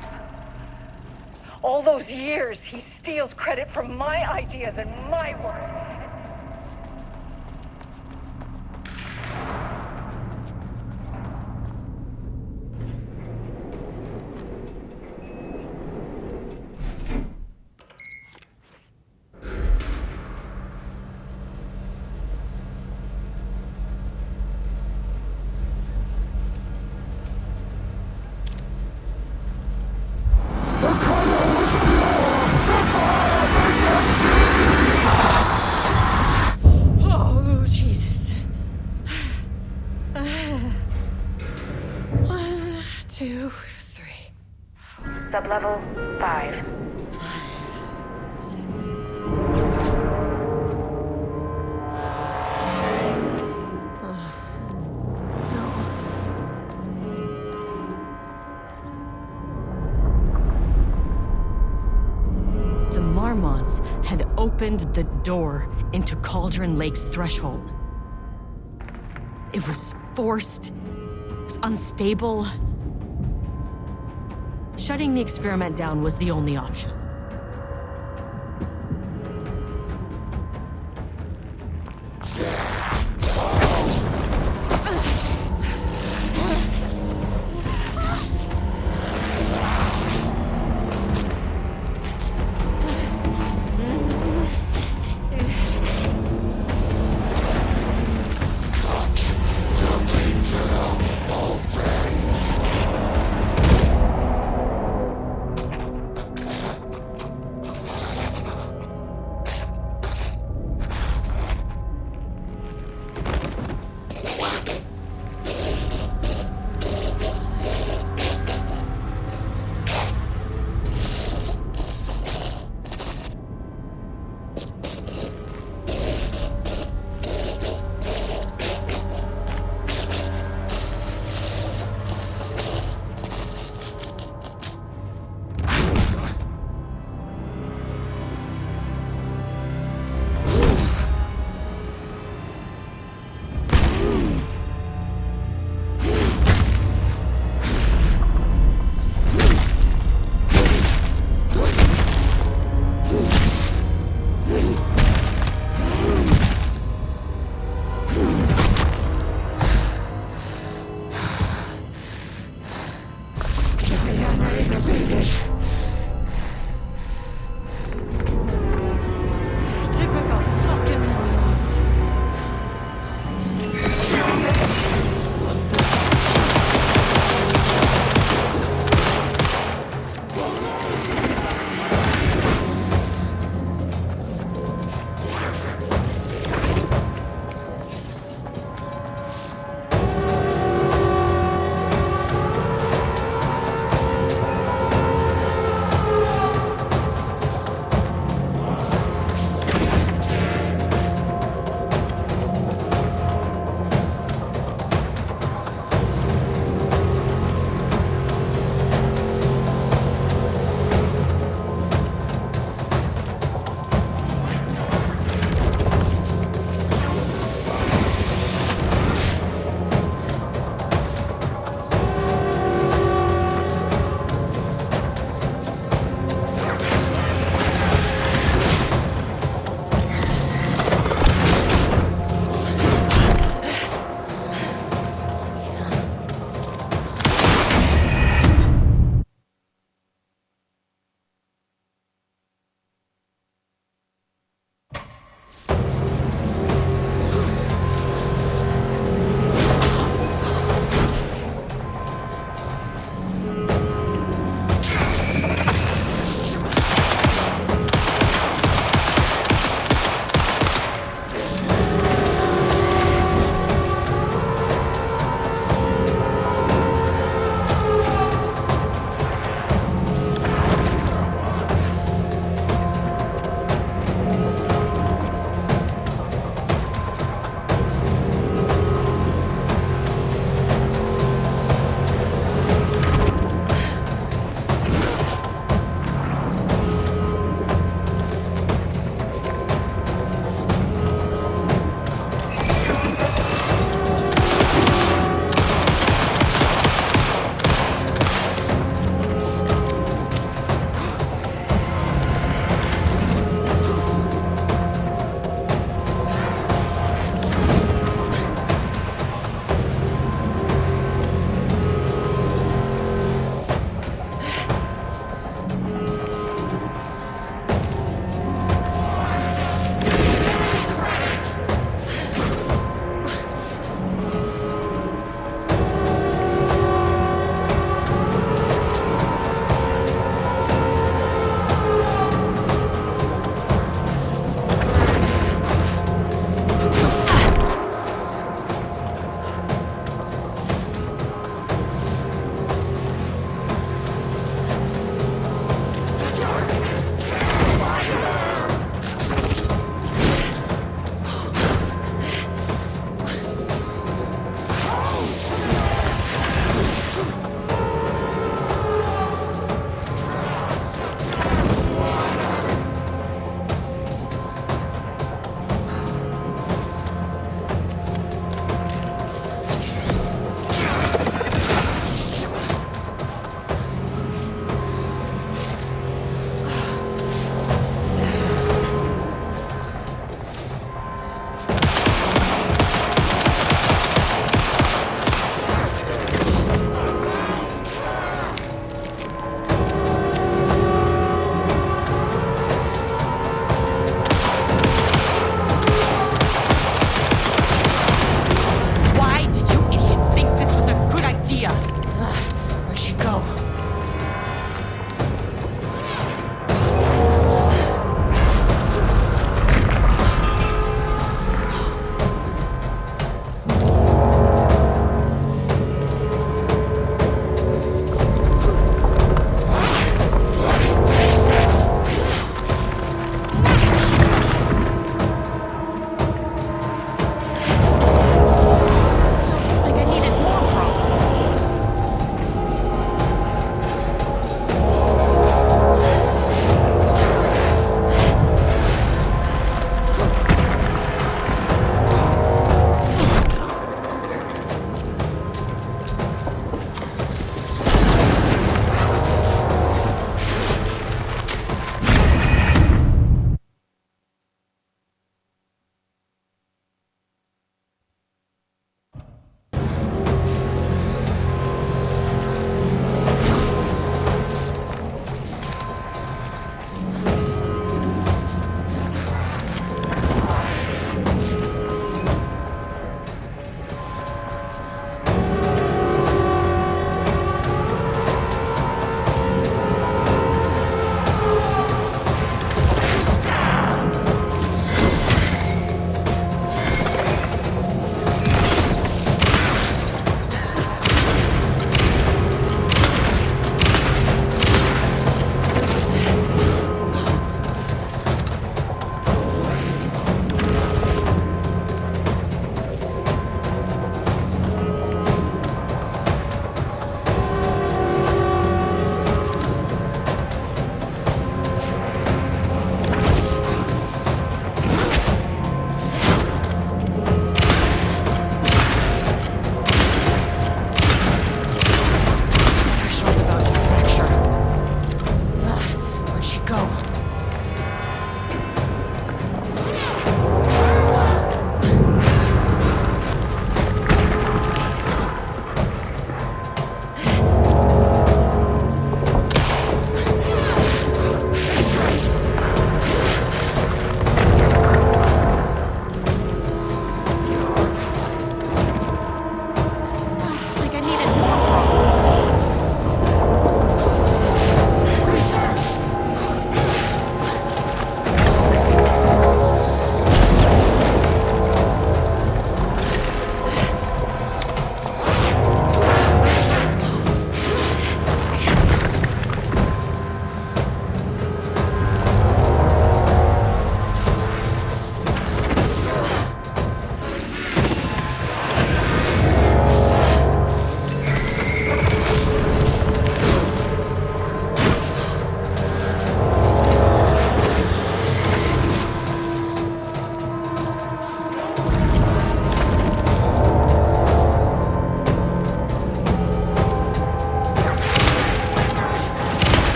All those years, he steals credit for my ideas and my work. Oh, Jesus. 1, 2, 3. Sublevel 5. 6. The Marmonts had opened the door into Cauldron Lake's threshold. It was forced. It was unstable. Shutting the experiment down was the only option.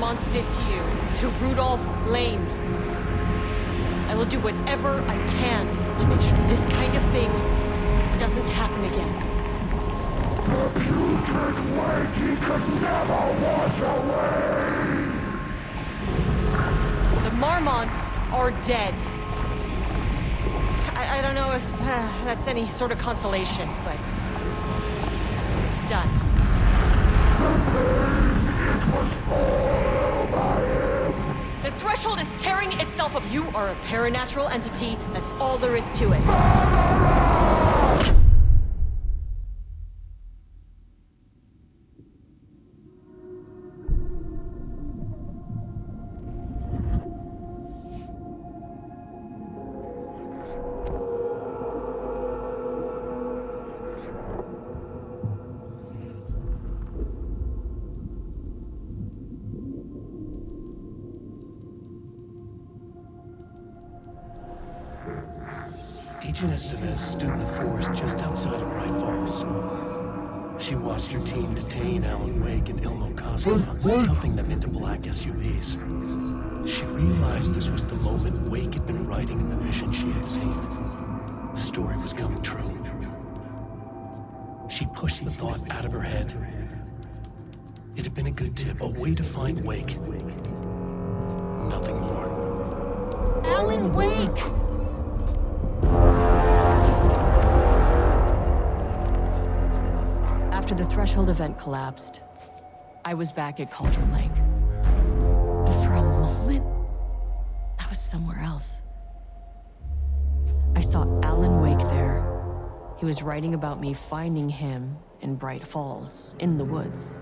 Marmonts did to you, to Rudolph Lane. I will do whatever I can to make sure this kind of thing doesn't happen again. The putrid weight he could never wash away! The Marmonts are dead. I don't know if that's any sort of consolation, but it's done. The pain, it was all over him! The threshold is tearing itself up. You are a paranatural entity. That's all there is to it. Agent Estevez stood in the forest just outside of Bright Falls. She watched her team detain Alan Wake and Ilmo Koska, stuffing them into black SUVs. She realized this was the moment Wake had been writing in the vision she had seen. The story was coming true. She pushed the thought out of her head. It had been a good tip, a way to find Wake. Nothing more. Alan Wake! After the Threshold event collapsed, I was back at Cauldron Lake. But for a moment, I was somewhere else. I saw Alan Wake there. He was writing about me finding him in Bright Falls, in the woods.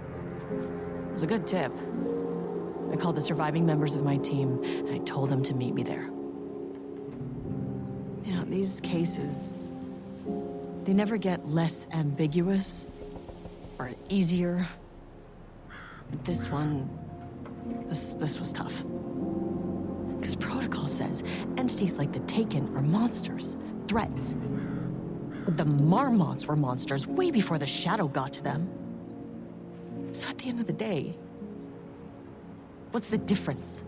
It was a good tip. I called the surviving members of my team, and I told them to meet me there. You know, these cases, they never get less ambiguous or easier. This one, this was tough. Because protocol says entities like the Taken are monsters, threats. But the Marmonts were monsters way before the Shadow got to them. So at the end of the day, what's the difference?